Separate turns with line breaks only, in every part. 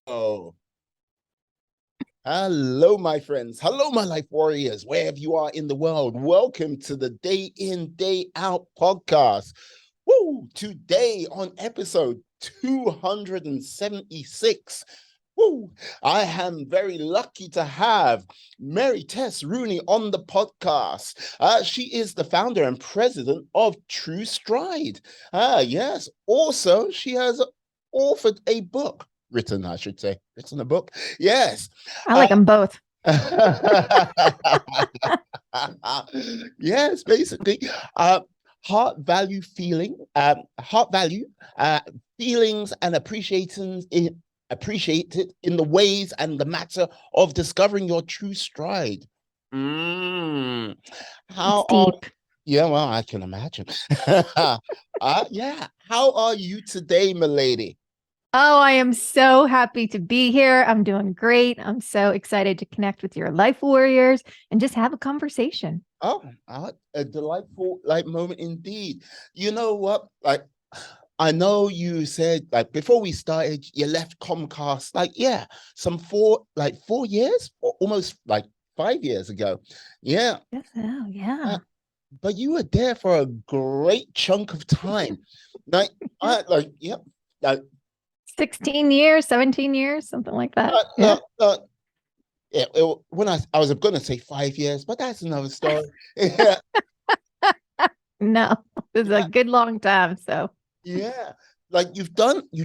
Oh, hello, my friends. Hello, my life warriors, wherever you are in the world. Welcome to the Day In, Day Out podcast. Woo! Today on episode 276. Woo! I am very lucky to have Mary Tess Rooney on the podcast. She is the founder and president of True Stride. Yes. Also, she has authored a book, written, I should say, written a book. Yes.
I
Uh,
like them both.
yes, basically. Uh, heart value feeling, heart value, feelings and appreciated in the ways and the matter of discovering your true stride. Mm.
It's
How are
deep.
Yeah, well, I can imagine. Yeah. How are you today, milady?
Oh, I am so happy to be here. I'm doing great. I'm so excited to connect with your life warriors and just have a conversation.
Oh, a delightful like moment indeed. You know what? Like, I know you said like before we started, you left Comcast. Like, yeah, some 4 years, or almost like 5 years ago. Yeah,
Yes. Oh,
uh,
yeah.
but you were there for a great chunk of time. Like,
Yeah.
yeah, like,
16 years, 17 years, something like that. Yeah.
look, yeah. When I was gonna say 5 years, but that's another story. Yeah,
No, this is a
yeah.
good long time. So,
Yeah. Like you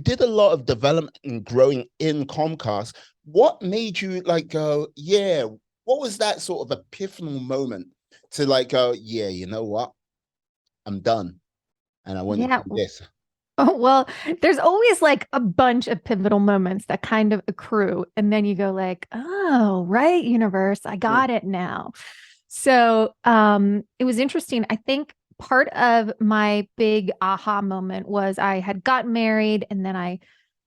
did a lot of development and growing in Comcast. What made you like go, yeah, what was that sort of epiphanal moment to like go, yeah, you know what? I'm done and I want to
yeah.
do this.
Oh, well, there's always like a bunch of pivotal moments that kind of accrue. And then you go like, oh, right, universe, I
Mm,
got it now. So it was interesting. I think part of my big aha moment was I had gotten married and then I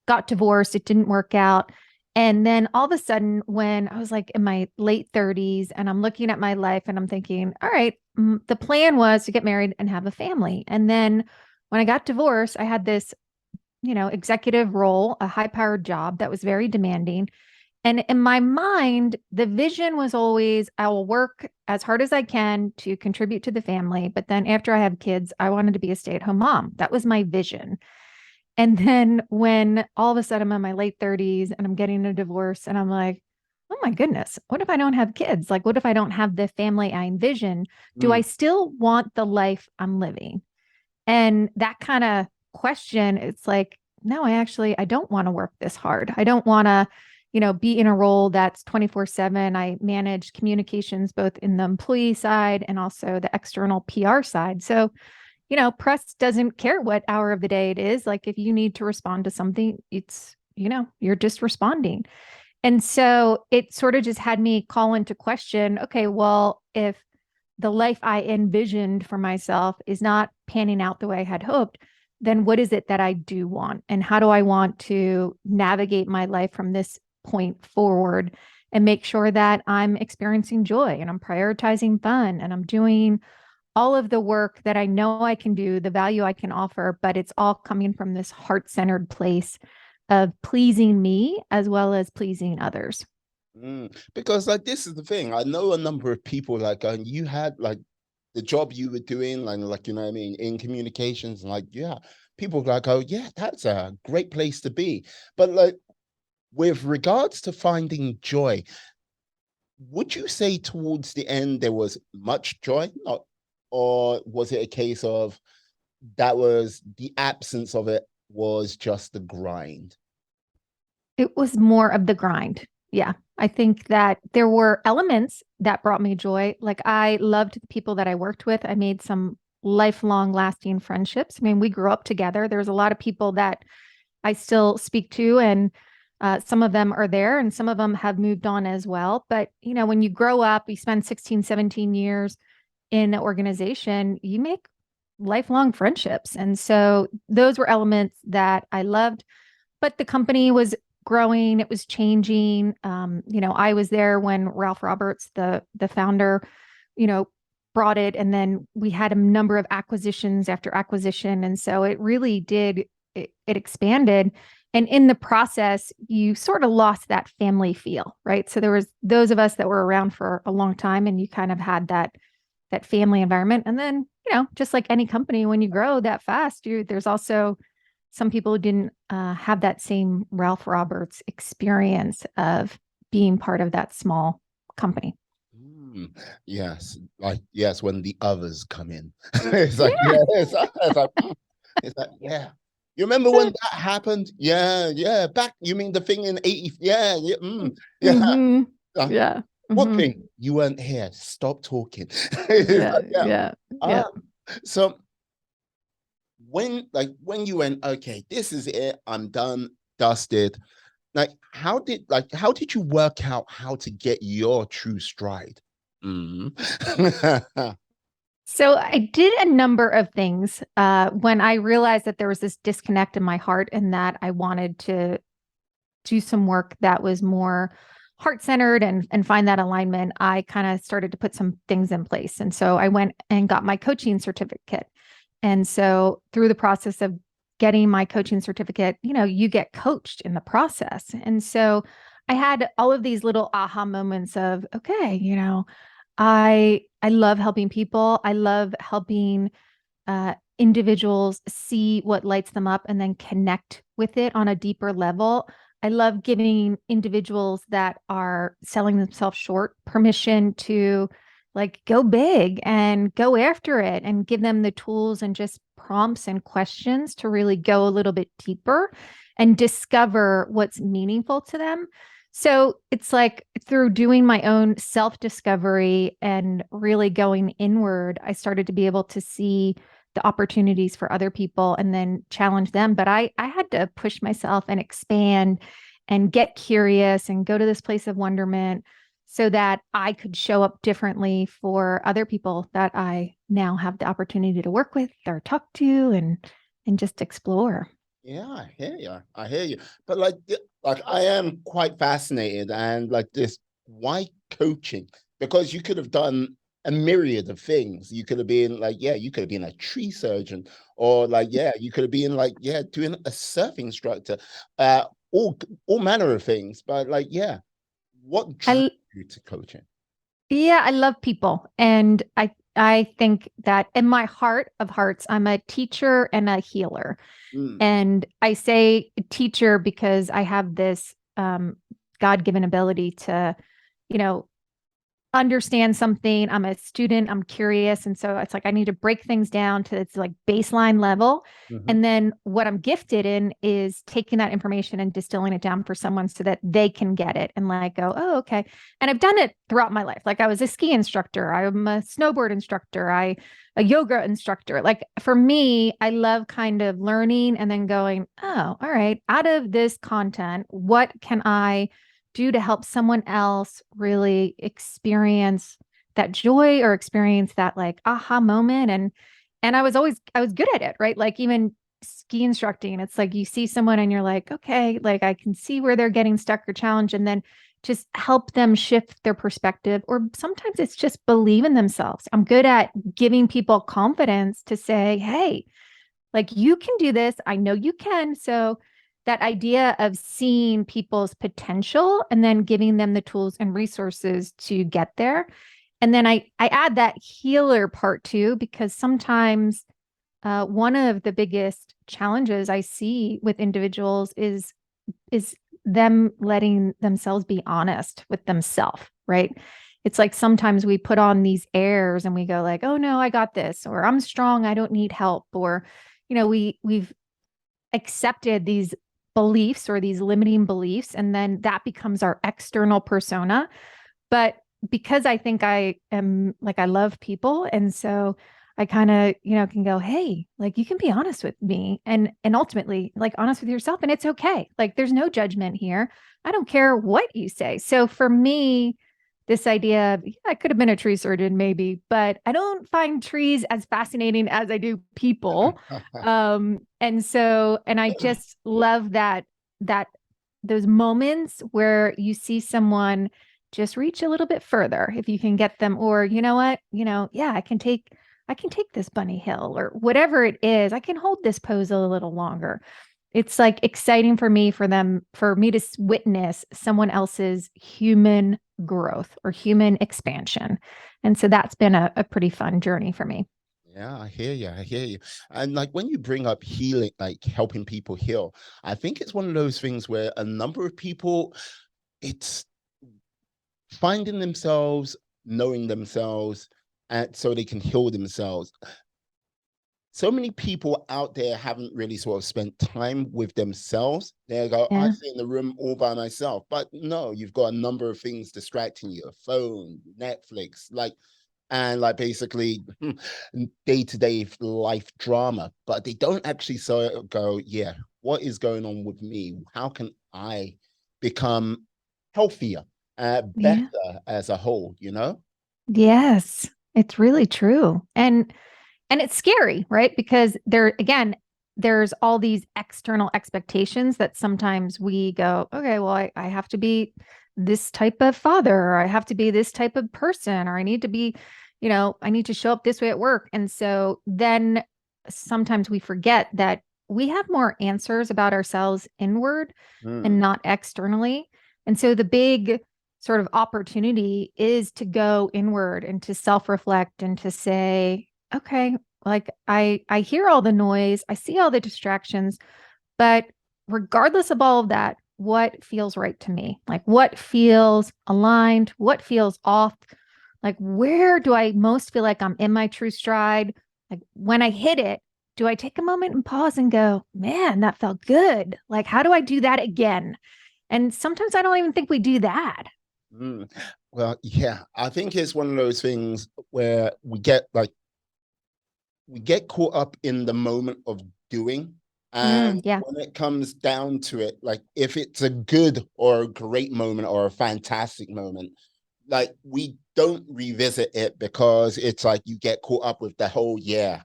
got divorced. It didn't work out. And then all of a sudden, when I was like in my late 30s and I'm looking at my life and I'm thinking, all right, the plan was to get married and have a family. And then when I got divorced, I had this, executive role, a high powered job that was very demanding. And in my mind, the vision was always I will work as hard as I can to contribute to the family. But then after I have kids, I wanted to be a stay at home mom. That was my vision. And then when all of a sudden I'm in my late 30s and I'm getting a divorce and I'm like, oh my goodness, what if I don't have kids? Like, what if I don't have the family I envision? Do I
mm,
still want the life I'm living? And that kind of question, it's like, no, I don't want to work this hard. I don't want to, be in a role that's 24/7. I manage communications both in the employee side and also the external PR side. So, press doesn't care what hour of the day it is. Like if you need to respond to something, it's, you're just responding. And so it sort of just had me call into question, okay, well, if the life I envisioned for myself is not panning out the way I had hoped, then what is it that I do want? And how do I want to navigate my life from this point forward and make sure that I'm experiencing joy and I'm prioritizing fun and I'm doing all of the work that I know I can do, the value I can offer, but it's all coming from this heart centered place of pleasing me as well as pleasing others.
Because like this is the thing. I know a number of people like you had like the job you were doing, like you know what I mean, in communications, and like yeah, people like, oh yeah, that's a great place to be. But like with regards to finding joy, would you say towards the end there was much joy? Not, or was it a case of that was the absence of it was just the grind?
It was more of the grind. Yeah. I think that there were elements that brought me joy. Like I loved the people that I worked with. I made some lifelong lasting friendships. I mean, we grew up together. There's a lot of people that I still speak to, and some of them are there and some of them have moved on as well. But, when you grow up, you spend 16, 17 years in an organization, you make lifelong friendships. And so those were elements that I loved, but the company was growing, it was changing. I was there when Ralph Roberts, the founder, you know, brought it, and then we had a number of acquisitions after acquisition, and so it really did it expanded. And in the process, you sort of lost that family feel, right? So there was those of us that were around for a long time, and you kind of had that family environment. And then, just like any company, when you grow that fast, there's also some people who didn't have that same Ralph Roberts experience of being part of that small company.
Mm, yes, like yes, when the others come in, it's like
Yeah.
yeah, it's like yeah. You remember when that happened? Yeah, yeah. Back, you mean the thing in 80? Yeah, yeah, yeah.
Mm-hmm.
Uh,
Yeah.
what
Mm-hmm.
thing? You weren't here. Stop talking. It's
Yeah.
like, yeah.
Yeah. Yeah.
Um, so when you went, okay, this is it. I'm done, dusted. How did you work out how to get your true stride? Mm.
So I did a number of things when I realized that there was this disconnect in my heart and that I wanted to do some work that was more heart centered and find that alignment. I kind of started to put some things in place. And so I went and got my coaching certificate. And so through the process of getting my coaching certificate, you get coached in the process. And so I had all of these little aha moments of, okay, I love helping people. I love helping individuals see what lights them up and then connect with it on a deeper level. I love giving individuals that are selling themselves short permission to like go big and go after it and give them the tools and just prompts and questions to really go a little bit deeper and discover what's meaningful to them. So it's like through doing my own self discovery and really going inward, I started to be able to see the opportunities for other people and then challenge them. But I had to push myself and expand and get curious and go to this place of wonderment so that I could show up differently for other people that I now have the opportunity to work with or talk to and just explore.
Yeah, I hear you. I hear you. But like I am quite fascinated and like this, why coaching? Because you could have done a myriad of things. You could have been like, yeah, you could have been a tree surgeon, or like, yeah, you could have been like, yeah, doing a surf instructor, uh, all all manner of things. But like, yeah, what drew
I
you to coaching?
Yeah, I love people. And I think that in my heart of hearts, I'm a teacher and a healer.
Mm,
And I say teacher because I have this God-given ability to, you know, understand something. I'm a student, I'm curious. And so it's like I need to break things down to its like baseline level.
mhm.
And then what I'm gifted in is taking that information and distilling it down for someone so that they can get it and like go, oh, okay. And I've done it throughout my life. Like I was a ski instructor, I'm a snowboard instructor, I a yoga instructor. Like for me, I love kind of learning and then going, oh, all right, out of this content, what can I do to help someone else really experience that joy or experience that like aha moment and I was good at it, right? Like even ski instructing, it's like you see someone and you're like, okay, like I can see where they're getting stuck or challenged and then just help them shift their perspective or sometimes it's just believe in themselves. I'm good at giving people confidence to say, hey, like you can do this. I know you can. So that idea of seeing people's potential and then giving them the tools and resources to get there. And then I add that healer part too, because sometimes one of the biggest challenges I see with individuals is them letting themselves be honest with themselves, right? It's like sometimes we put on these airs and we go like, "Oh no, I got this," or "I'm strong, I don't need help," or we've accepted these beliefs or these limiting beliefs and then that becomes our external persona. But because I think I am like I love people and so I kind of, can go, "Hey, like you can be honest with me and ultimately like honest with yourself and it's okay. Like there's no judgment here. I don't care what you say." So for me, this idea of, yeah, I could have been a tree surgeon maybe, but I don't find trees as fascinating as I do people. And I just love that those moments where you see someone just reach a little bit further if you can get them, or you know what, yeah, I can take this bunny hill or whatever it is. I can hold this pose a little longer. It's like exciting for me, for me to witness someone else's human growth or human expansion. And so that's been a pretty fun journey for me.
Yeah, I hear you. I hear you. And like when you bring up healing, like helping people heal, I think it's one of those things where a number of people, it's finding themselves, knowing themselves, and so they can heal themselves. So many people out there haven't really sort of spent time with themselves. They go, I
Yeah.
sit in the room all by myself. But no, you've got a number of things distracting you, a phone, Netflix, like, and like basically day-to-day life drama. But they don't actually sort of go, yeah, what is going on with me? How can I become healthier,
Yeah.
better as a whole, you know?
Yes. It's really true. And it's scary, right? Because there's all these external expectations that sometimes we go, okay, well, I have to be this type of father, or I have to be this type of person, or I need to be, I need to show up this way at work. And so then sometimes we forget that we have more answers about ourselves inward and
Mm,
not externally. And so the big sort of opportunity is to go inward and to self-reflect and to say, okay, like I hear all the noise, I see all the distractions, but regardless of all of that, what feels right to me? Like what feels aligned, what feels off? Like where do I most feel like I'm in my true stride? Like when I hit it, do I take a moment and pause and go, man, that felt good? Like how do I do that again? And sometimes I don't even think we do that.
mm. Well, yeah, I think it's one of those things where we get caught up in the moment of doing. And
Yeah.
when it comes down to it, like if it's a good or a great moment or a fantastic moment, like we don't revisit it because it's like you get caught up with the whole, yeah,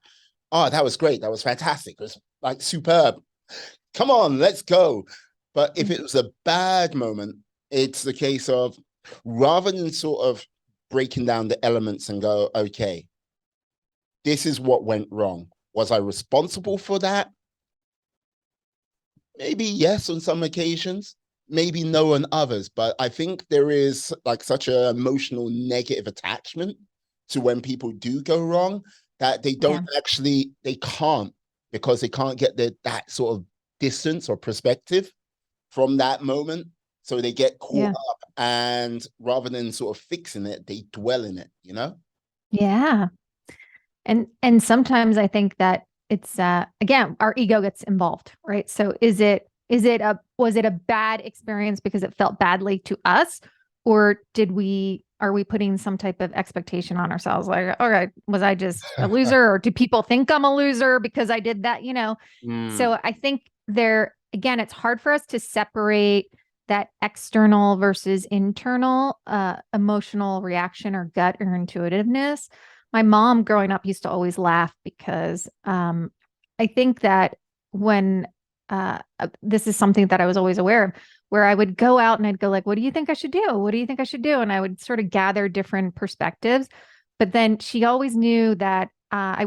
oh, that was great. That was fantastic. It was like superb. Come on, let's go. But if it was a bad moment, it's the case of rather than sort of breaking down the elements and go, okay, this is what went wrong. Was I responsible for that? Maybe yes on some occasions, maybe no on others. But I think there is like such an emotional negative attachment to when people do go wrong that they don't
Yeah.
actually, they can't, because they can't get that sort of distance or perspective from that moment. So they get caught
Yeah.
up, and rather than sort of fixing it, they dwell in it, you know?
Yeah. And sometimes I think that it's again, our ego gets involved, right? So is it a was it a bad experience because it felt badly to us, or did we are we putting some type of expectation on ourselves, like, all right, was I just a loser, or do people think I'm a loser because I did that,
Mm,
So I think there again, it's hard for us to separate that external versus internal emotional reaction or gut or intuitiveness. My mom growing up used to always laugh because I think that when this is something that I was always aware of, where I would go out and I'd go like, what do you think I should do? What do you think I should do? And I would sort of gather different perspectives. But then she always knew that I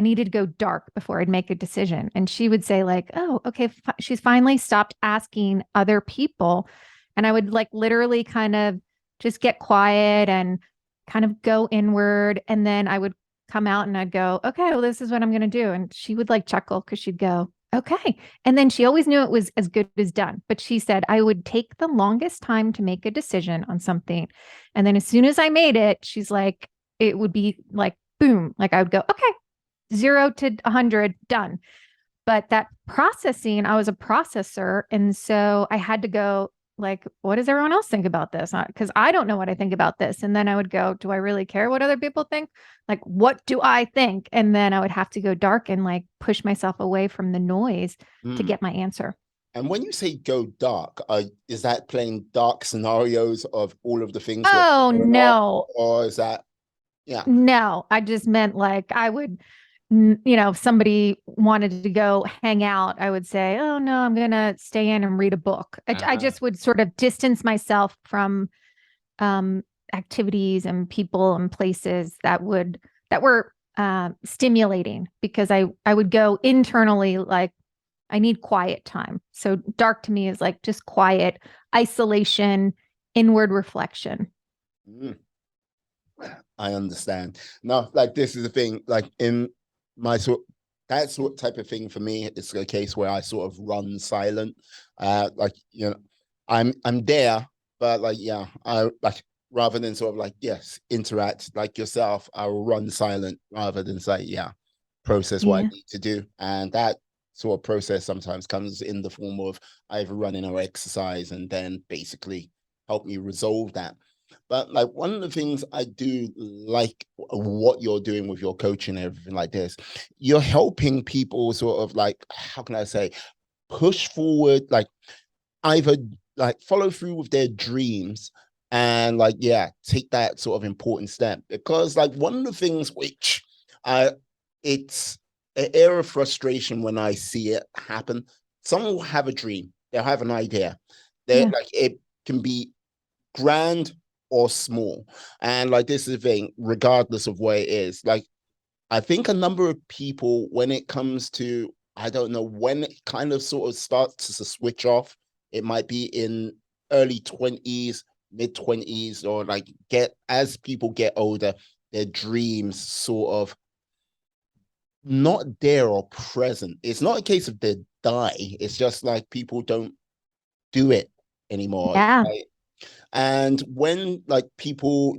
needed to go dark before I'd make a decision. And she would say like, oh, okay, she's finally stopped asking other people. And I would like literally kind of just get quiet and kind of go inward. And then I would come out and I'd go, okay, well, this is what I'm going to do. And she would like chuckle because she'd go, okay. And then she always knew it was as good as done. But she said, I would take the longest time to make a decision on something. And then as soon as I made it, she's like, it would be like, boom, like I would go, okay, 0 to 100, done. But that processing, I was a processor. And so I had to go, like, what does everyone else think about this? Because I don't know what I think about this. And then I would go, do I really care what other people think? Like, what do I think? And then I would have to go dark and like push myself away from the noise to
mm.
get my answer.
And when you say go dark, is that playing dark scenarios of all of the things that
Oh,
are going on,
no.
or is that, yeah?
No, I just meant like I would, if somebody wanted to go hang out, I would say, oh, no, I'm going to stay in and read a book. I
Ah,
just would sort of distance myself from um, activities and people and places that were stimulating because I would go internally like I need quiet time. So dark to me is like just quiet, isolation, inward reflection.
Mm, I understand. No, like this is the thing. Like in my sort, that sort of type of thing for me, it's a case where I sort of run silent. Like you know, I'm there, but like yeah, I like rather than sort of like yes, interact like yourself. I'll run silent rather than say yeah, process what I
Yeah.
need to do, and that sort of process sometimes comes in the form of either running or exercise, and then basically help me resolve that. But like one of the things I do like what you're doing with your coaching and everything like this, you're helping people sort of like, how can I say, push forward, like either like follow through with their dreams and like, yeah, take that sort of important step. Because like one of the things which I, it's an air of frustration when I see it happen. Someone will have a dream, they'll have an idea. They
Yeah.
like it can be grand or small. And like this is the thing, regardless of what it is, like I think a number of people, when it comes to, I don't know, when it kind of sort of starts to switch off, it might be in early 20s, mid 20s, or like get as people get older, their dreams sort of not there or present. It's not a case of they die. It's just like people don't do it anymore.
Yeah.
Right? And when like people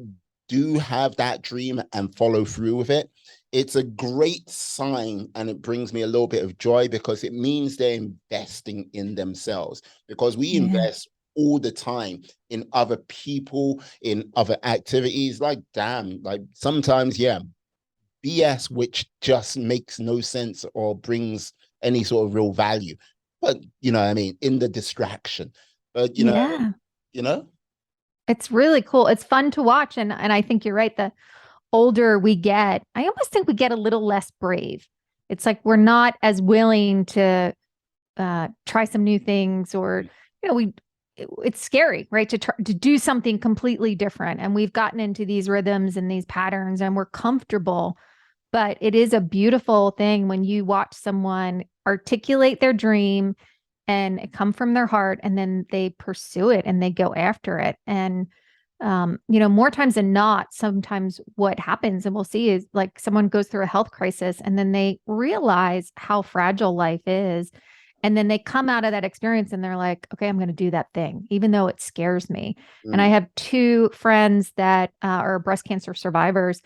do have that dream and follow through with it, it's a great sign and it brings me a little bit of joy because it means they're investing in themselves because we
Yeah.
invest all the time in other people, in other activities. Like, damn, like sometimes, yeah, BS, which just makes no sense or brings any sort of real value. But you know what I mean, in the distraction. But
Yeah.
you know,
It's really cool. It's fun to watch. And I think you're right. The older we get, I almost think we get a little less brave. It's like we're not as willing to try some new things, or we it's scary, right, to try to do something completely different. And we've gotten into these rhythms and these patterns and we're comfortable. But it is a beautiful thing when you watch someone articulate their dream and it come from their heart, and then they pursue it and they go after it. And more times than not, sometimes what happens, and we'll see, is like someone goes through a health crisis and then they realize how fragile life is. And then they come out of that experience and they're like, okay, I'm going to do that thing, even though it scares me. And I
mm,
have two friends that are breast cancer survivors,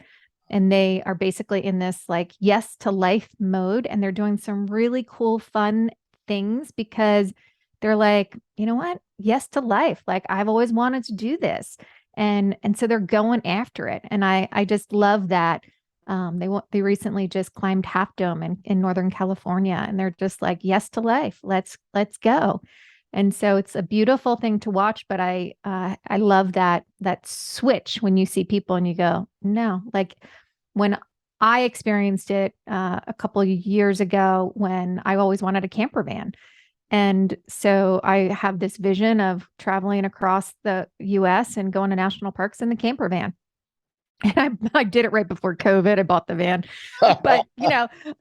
and they are basically in this like yes to life mode. And they're doing some really cool, fun things because they're like, you know what? Yes to life. Like I've always wanted to do this. And so they're going after it. And I just love that. They recently just climbed Half Dome in Northern California, and they're just like, yes to life. Let's go. And so it's a beautiful thing to watch. But I love that switch when you see people and you go, no, like when I experienced it a couple of years ago when I always wanted a camper van. And so I have this vision of traveling across the US and going to national parks in the camper van. And I did it right before COVID. I bought the van. But,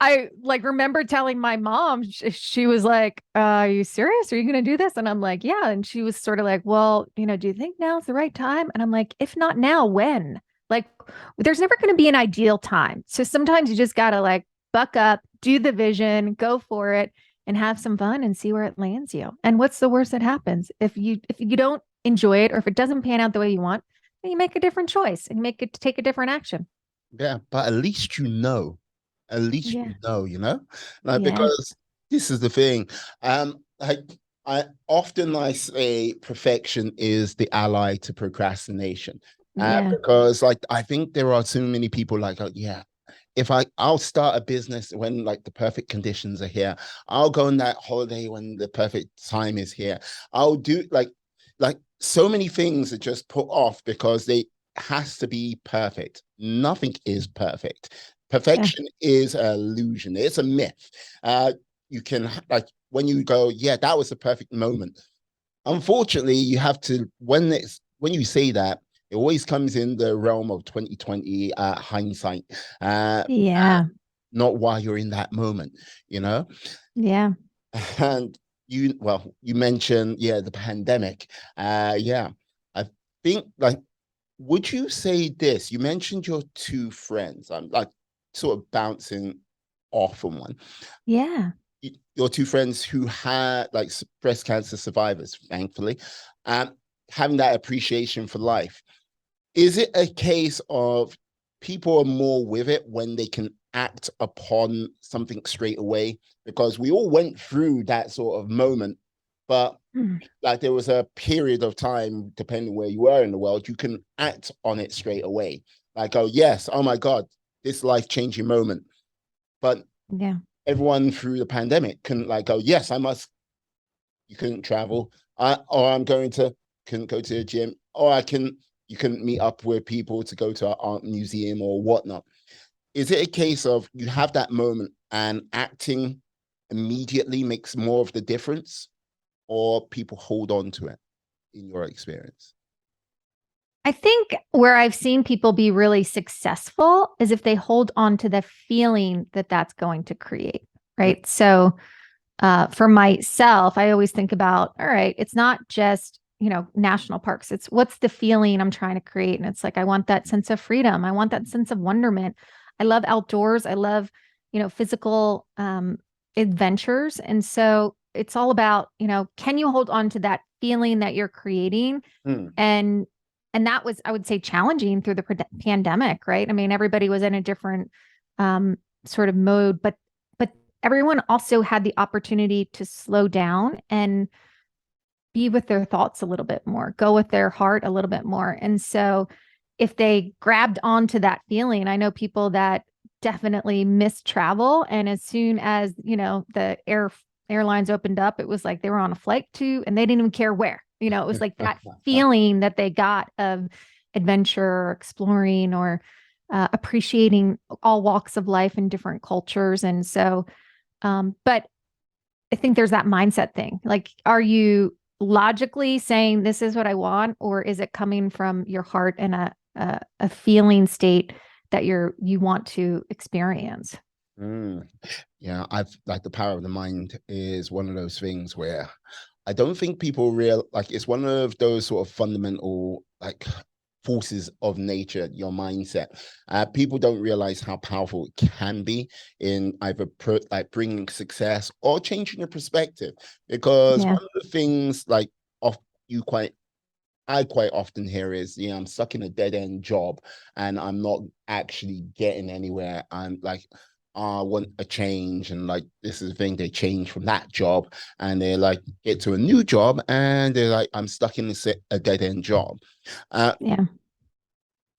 I like remember telling my mom, she was like, are you serious? Are you going to do this? And I'm like, yeah. And she was sort of like, well, do you think now's the right time? And I'm like, if not now, when? Like, there's never going to be an ideal time. So sometimes you just got to like buck up, do the vision, go for it, and have some fun and see where it lands you. And what's the worst that happens? If you don't enjoy it, or if it doesn't pan out the way you want, then you make a different choice and make it take a different action.
yeah, but at least you know. At least
Yeah.
like
Yeah.
because this is the thing. Like I say perfection is the ally to procrastination.
Yeah.
Because like I think there are so many people like, yeah, if I'll start a business when like the perfect conditions are here. I'll go on that holiday when the perfect time is here. I'll do like so many things are just put off because they has to be perfect. Nothing is perfect.
Yeah.
Perfection is an illusion. It's a myth. You can like when you go, yeah, that was a perfect moment. Unfortunately, you have to when you say that, it always comes in the realm of 2020 hindsight, uh,
Yeah.
not while you're in that moment, you know?
Yeah.
And you mentioned, yeah, the pandemic. Yeah, I think like, would you say this? You mentioned your two friends. I'm like sort of bouncing off on one.
Yeah.
Your two friends who had like breast cancer survivors, thankfully, um, having that appreciation for life. Is it a case of people are more with it when they can act upon something straight away? Because we all went through that sort of moment, but
Mm.
like there was a period of time, depending where you were in the world, you can act on it straight away. Like, oh yes, oh my God, this life-changing moment. But
Yeah.
everyone through the pandemic couldn't like go, yes, I must. You couldn't travel. Or I'm going to couldn't go to the gym, or I can you couldn't meet up with people to go to an art museum or whatnot. Is it a case of you have that moment and acting immediately makes more of the difference, or people hold on to it in your experience?
I think where I've seen people be really successful is if they hold on to the feeling that that's going to create, right? So, for myself, I always think about, all right, it's not just, national parks. It's what's the feeling I'm trying to create. And it's like, I want that sense of freedom. I want that sense of wonderment. I love outdoors. I love, physical adventures. And so it's all about, can you hold on to that feeling that you're creating?
Mm.
And that was, I would say, challenging through the pandemic, right? I mean, everybody was in a different sort of mode, but everyone also had the opportunity to slow down and be with their thoughts a little bit more, go with their heart a little bit more. And so if they grabbed onto that feeling, I know people that definitely miss travel. And as soon as, the airlines opened up, it was like they were on a flight to, and they didn't even care where. It was like that feeling that they got of adventure or exploring or appreciating all walks of life and different cultures. And so, but I think there's that mindset thing. Like, are you logically saying this is what I want, or is it coming from your heart and a feeling state that you want to experience?
Mm. Yeah, I've like the power of the mind is one of those things where I don't think people real like it's one of those sort of fundamental like forces of nature, your mindset. People don't realize how powerful it can be in either like bringing success or changing your perspective. Because
Yeah.
one of the things like off you quite I quite often hear is, I'm stuck in a dead end job and I'm not actually getting anywhere. I'm like, I want a change. And like, this is the thing, they change from that job and they like get to a new job and they're like, I'm stuck in a dead end job. Uh,
Yeah.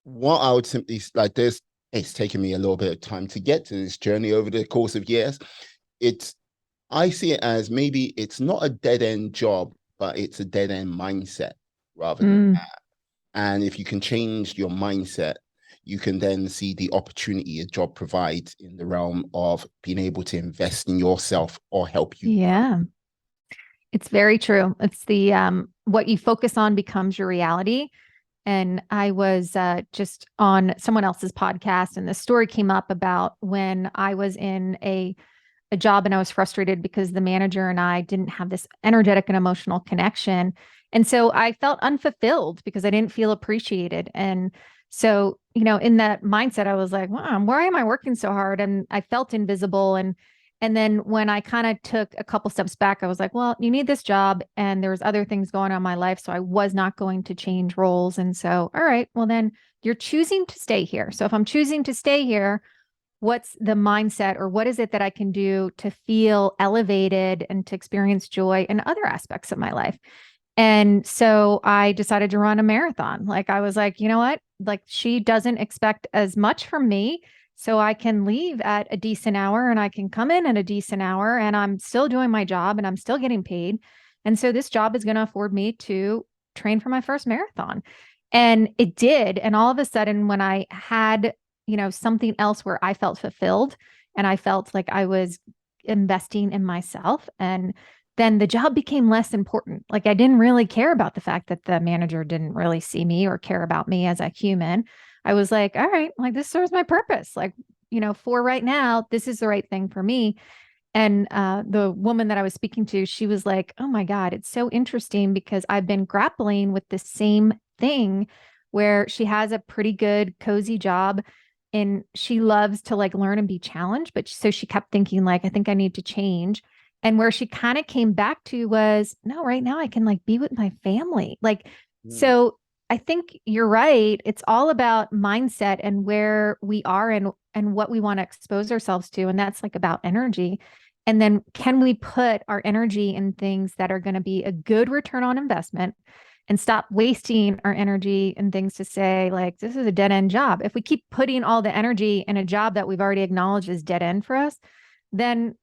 what I would simply like, it's taken me a little bit of time to get to this journey over the course of years. It's, I see it as maybe it's not a dead end job, but it's a dead end mindset rather than.
Mm,
And if you can change your mindset, you can then see the opportunity a job provides in the realm of being able to invest in yourself or help you.
yeah. It's very true. It's the what you focus on becomes your reality. And I was just on someone else's podcast, and the story came up about when I was in a job and I was frustrated because the manager and I didn't have this energetic and emotional connection. And so I felt unfulfilled because I didn't feel appreciated. And so, in that mindset, I was like, wow, why am I working so hard? And I felt invisible. And then when I kind of took a couple steps back, I was like, well, you need this job. And there was other things going on in my life. So I was not going to change roles. And so, all right, well, then you're choosing to stay here. So if I'm choosing to stay here, what's the mindset or what is it that I can do to feel elevated and to experience joy in other aspects of my life? And so I decided to run a marathon. Like I was like, you know what? Like she doesn't expect as much from me. So I can leave at a decent hour and I can come in at a decent hour and I'm still doing my job and I'm still getting paid. And so this job is going to afford me to train for my first marathon. And it did. And all of a sudden, when I had, something else where I felt fulfilled and I felt like I was investing in myself, and then the job became less important. Like I didn't really care about the fact that the manager didn't really see me or care about me as a human. I was like, all right, like this serves my purpose. Like, for right now, this is the right thing for me. And the woman that I was speaking to, she was like, oh my God, it's so interesting because I've been grappling with the same thing where she has a pretty good, cozy job and she loves to like learn and be challenged. But so she kept thinking, like, I think I need to change. And where she kind of came back to was, no, right now I can like be with my family. Like,
Mm,
so I think you're right. It's all about mindset and where we are and what we want to expose ourselves to. And that's like about energy. And then can we put our energy in things that are going to be a good return on investment and stop wasting our energy in things to say, like, this is a dead end job. If we keep putting all the energy in a job that we've already acknowledged is dead end for us, then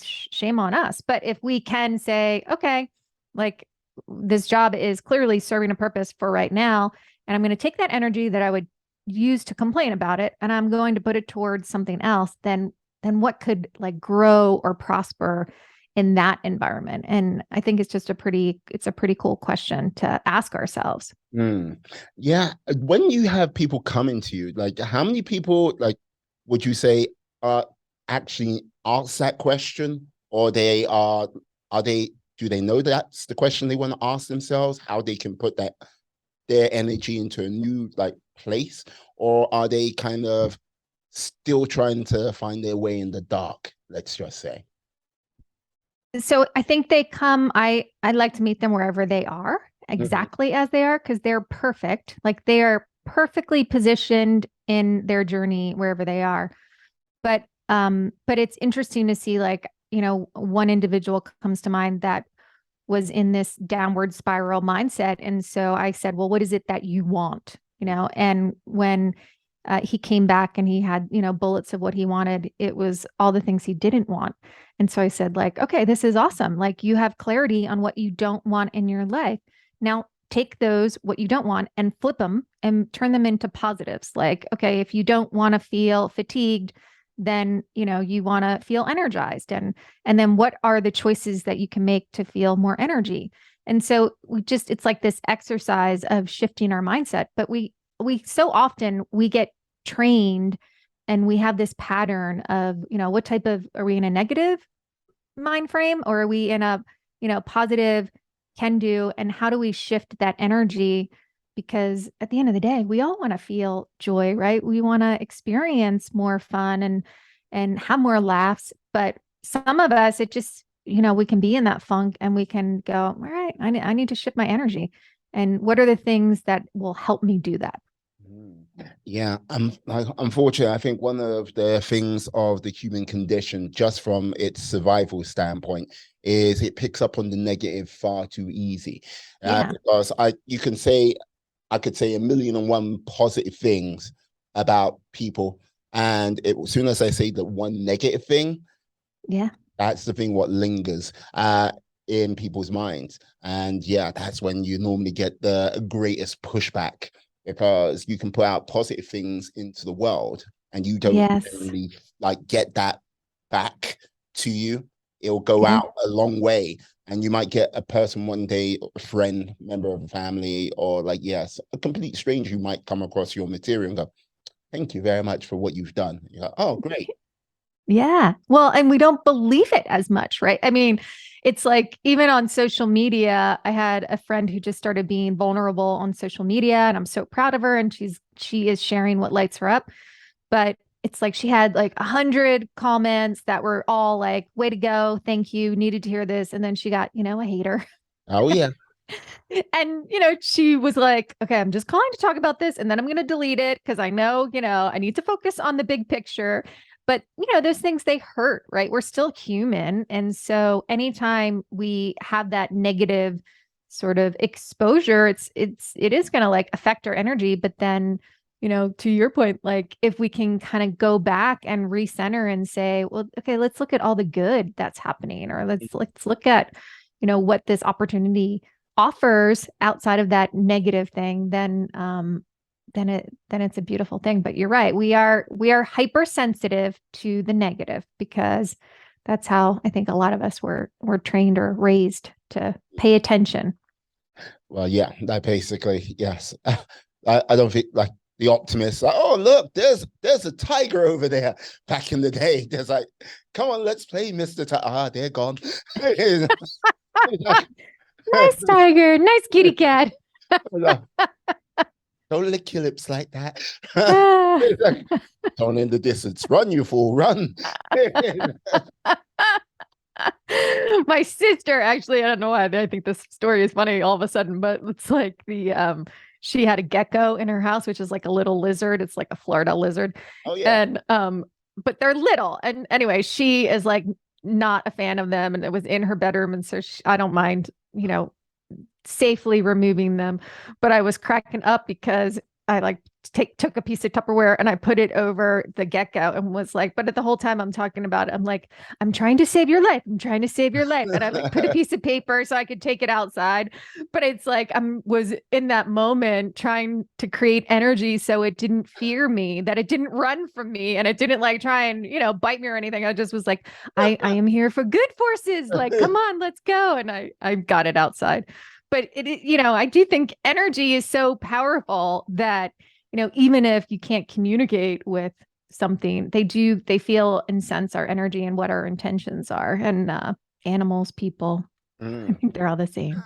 shame on us. But if we can say, okay, like this job is clearly serving a purpose for right now, and I'm going to take that energy that I would use to complain about it and I'm going to put it towards something else, then what could like grow or prosper in that environment? And I think it's a pretty cool question to ask ourselves.
mm. Yeah. When you have people coming to you, like how many people like would you say actually ask that question? Or are they do they know that's the question they want to ask themselves? How they can put that their energy into a new like place? Or are they kind of still trying to find their way in the dark, let's just say?
So I think they come, I'd like to meet them wherever they are,
Mhm.
exactly as they are, because they're perfect. Like they are perfectly positioned in their journey wherever they are. But it's interesting to see, like, one individual comes to mind that was in this downward spiral mindset. And so I said, well, what is it that you want? And when he came back and he had, bullets of what he wanted, it was all the things he didn't want. And so I said, like, okay, this is awesome. Like you have clarity on what you don't want in your life. Now take those, what you don't want, and flip them and turn them into positives. Like, okay, if you don't want to feel fatigued, then you want to feel energized, and then what are the choices that you can make to feel more energy? And so it's like this exercise of shifting our mindset. But we so often we get trained and we have this pattern of, what type of, are we in a negative mind frame or are we in a, positive can do? And how do we shift that energy? Because at the end of the day, we all want to feel joy, right? We want to experience more fun and have more laughs. But some of us, it just, we can be in that funk and we can go, all right, I need to shift my energy. And what are the things that will help me do that?
Mm. Yeah, like, unfortunately, I think one of the things of the human condition, just from its survival standpoint, is it picks up on the negative far too easy.
Yeah.
Because I could say a million and one positive things about people, and as soon as I say the one negative thing,
Yeah.
that's the thing what lingers in people's minds. And yeah, that's when you normally get the greatest pushback because you can put out positive things into the world and you don't
Yes.
generally like get that back to you. It'll go
Yeah.
out a long way. And you might get a person one day, a friend, member of a family, or like, yes, a complete stranger who might come across your material and go, thank you very much for what you've done. You're like, oh, great.
Yeah. Well, and we don't believe it as much, right? I mean, it's like even on social media, I had a friend who just started being vulnerable on social media, and I'm so proud of her. And she is sharing what lights her up. But it's like she had like 100 comments that were all like, way to go, thank you, needed to hear this. And then she got, a hater.
Oh, yeah.
And she was like, okay, I'm just calling to talk about this and then I'm going to delete it because I know, I need to focus on the big picture. But those things, they hurt, right? We're still human. And so anytime we have that negative sort of exposure, it is going to like affect our energy. But then, to your point, like if we can kind of go back and recenter and say, well, okay, let's look at all the good that's happening, or let's look at what this opportunity offers outside of that negative thing, then it's a beautiful thing. But you're right, we are hypersensitive to the negative because that's how I think a lot of us were trained or raised to pay attention.
Well, yeah, that basically, yes. I don't think like the optimist, like, oh look, there's a tiger over there. Back in the day, there's like, come on, let's play, Mr. Tiger. Ah, they're gone.
Nice tiger, nice kitty cat.
Don't lick your lips like that.
Ah.
Don't in the distance. Run, you fool, run.
My sister actually, I don't know why I think this story is funny all of a sudden, but it's like she had a gecko in her house, which is like a little lizard. It's like a Florida lizard.
Oh yeah.
And but they're little. And anyway, she is like not a fan of them, and it was in her bedroom. And so I don't mind, safely removing them. But I was cracking up because I like took a piece of Tupperware and I put it over the gecko and was like, but the whole time I'm talking about it, I'm like, I'm trying to save your life. I'm trying to save your life. And I like put a piece of paper so I could take it outside. But it's like was in that moment trying to create energy so it didn't fear me, that it didn't run from me, and it didn't like try and, bite me or anything. I just was like, I am here for good forces. Like, come on, let's go. And I got it outside. But I do think energy is so powerful that, even if you can't communicate with something, they feel and sense our energy and what our intentions are. And animals, people, I think they're all the same.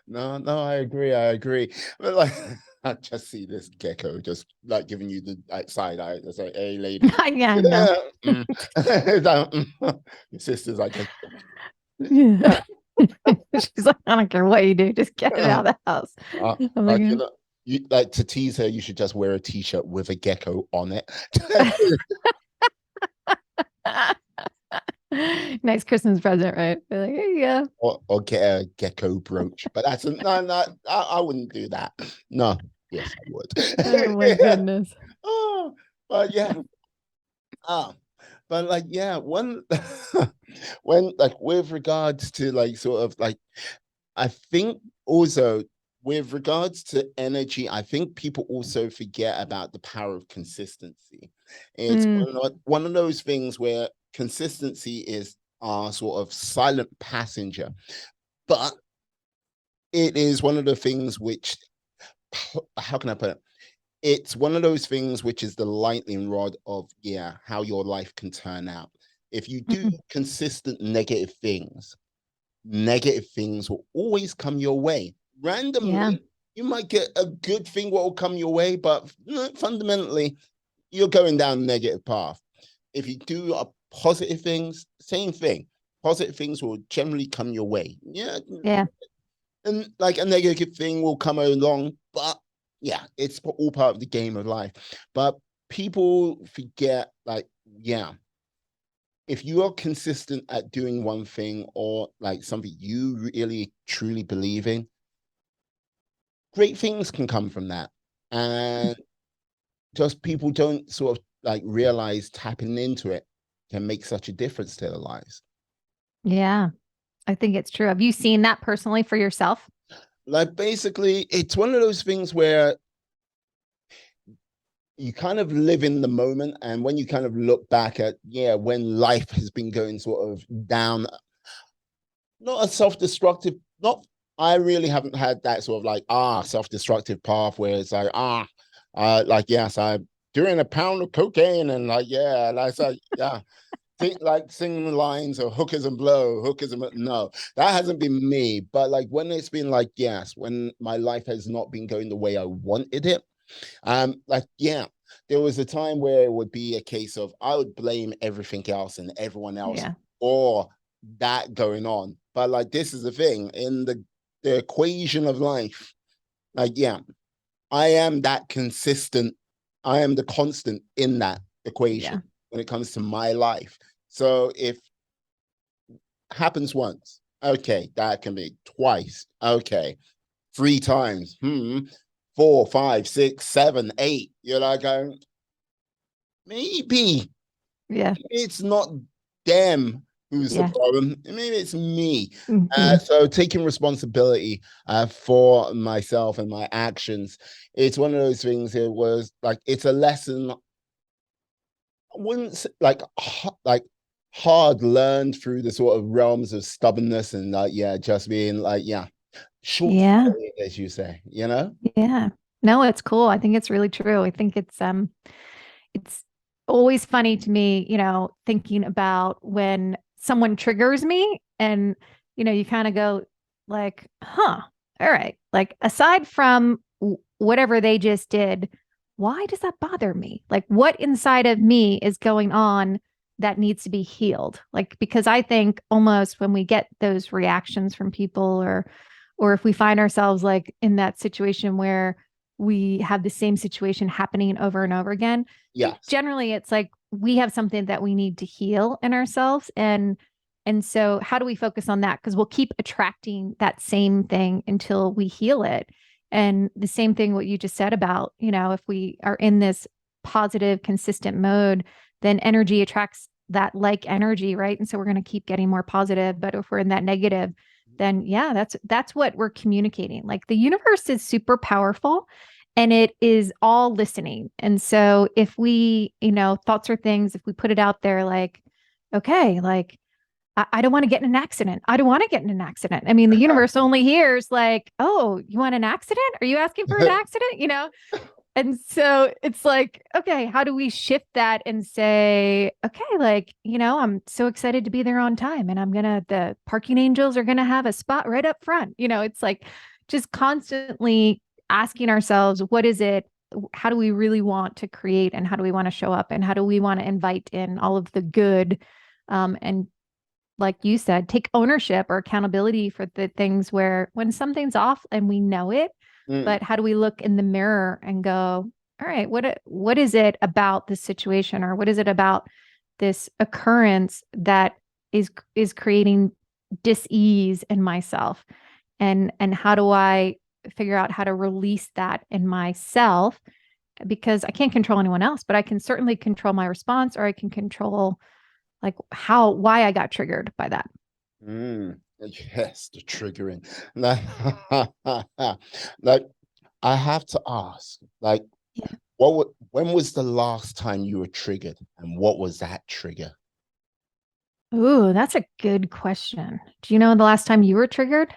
No, I agree. But like, I just see this gecko just like giving you the like, side eye. It's like, hey, lady.
Yeah, I know.
Your sister's like,
Yeah. She's like, I don't care what you do, just get it out of the house. I'm like,
like you like to tease her, you should just wear a t-shirt with a gecko on it.
nice Christmas present, right? Be like, here you go.
Or get a gecko brooch. But that's no, I wouldn't do that. No, yes, I would.
Oh my goodness.
Oh, but yeah. But like, yeah, one when like with regards to like sort of like I think also with regards to energy, I think people also forget about the power of consistency. It's one of those things where consistency is our sort of silent passenger, but it is one of the things which, how can I put it? It's one of those things which is the lightning rod of, yeah, how your life can turn out. If you do consistent negative things will always come your way. Randomly, you might get a good thing what will come your way, but fundamentally, you're going down a negative path. If you do positive things, same thing. Positive things will generally come your way. Yeah.
Yeah.
And like a negative thing will come along, but yeah, it's all part of the game of life. But people forget, like, yeah, if you are consistent at doing one thing or like something you really truly believe in, great things can come from that. And just people don't sort of like realize tapping into it can make such a difference to their lives.
Yeah. I think it's true. Have you seen that personally for yourself?
Like basically, it's one of those things where you kind of live in the moment, and when you kind of look back at, yeah, when life has been going sort of down, not a self-destructive, not, I really haven't had that sort of like self-destructive path where it's like like, yes, I doing a pound of cocaine and like, yeah, like yeah, think like singing the lines of hookers and blow, hookers and no, that hasn't been me. But like when it's been like, yes, when my life has not been going the way I wanted it, like, yeah, there was a time where it would be a case of I would blame everything else and everyone else
Yeah.
or that going on. But like, this is the thing in the equation of life. Like, yeah, I am that consistent. I am the constant in that equation
Yeah.
when it comes to my life. So if happens once, okay, that can be twice. Okay, three times. 4, 5, 6, 7, 8. You're like going, maybe
Yeah.
it's not them who's the
Yeah.
problem. Maybe it's me.
Mhm.
So taking responsibility for myself and my actions, it's one of those things. It was like it's a lesson. I wouldn't say, like hard learned through the sort of realms of stubbornness and yeah, just being like, yeah, short,
Yeah.
as you say, you know.
Yeah. No, it's cool. I think it's really true. I think it's always funny to me, thinking about when someone triggers me and, you kind of go like, huh, all right. Like aside from whatever they just did, why does that bother me? Like what inside of me is going on that needs to be healed? Like, because I think almost when we get those reactions from people or if we find ourselves like in that situation where we have the same situation happening over and over again, I think
Yes.
generally it's like we have something that we need to heal in ourselves. And so how do we focus on that? Because we'll keep attracting that same thing until we heal it. And the same thing what you just said about, if we are in this positive, consistent mode, then energy attracts that like energy, right? And so we're going to keep getting more positive. But if we're in that negative, then yeah, that's what we're communicating. Like the universe is super powerful and it is all listening. And so if we, thoughts or things, if we put it out there like, okay, like I don't want to get in an accident. I don't want to get in an accident. I mean, the universe only hears like, oh, you want an accident? Are you asking for an accident? And so it's like, okay, how do we shift that and say, okay, like, I'm so excited to be there on time and the parking angels are going to have a spot right up front. It's like just constantly asking ourselves, what is it? How do we really want to create and how do we want to show up and how do we want to invite in all of the good? And like you said, take ownership or accountability for the things where when something's off and we know it,
Mm,
but how do we look in the mirror and go, all right, what is it about this situation or what is it about this occurrence that is creating dis-ease in myself? And how do I figure out how to release that in myself? Because I can't control anyone else, but I can certainly control my response or I can control like why I got triggered by that.
mm. Yes, the triggering. Like, like I have to ask, like,
Yeah.
when was the last time you were triggered, and what was that trigger?
Ooh, that's a good question. Do you know the last time you were triggered?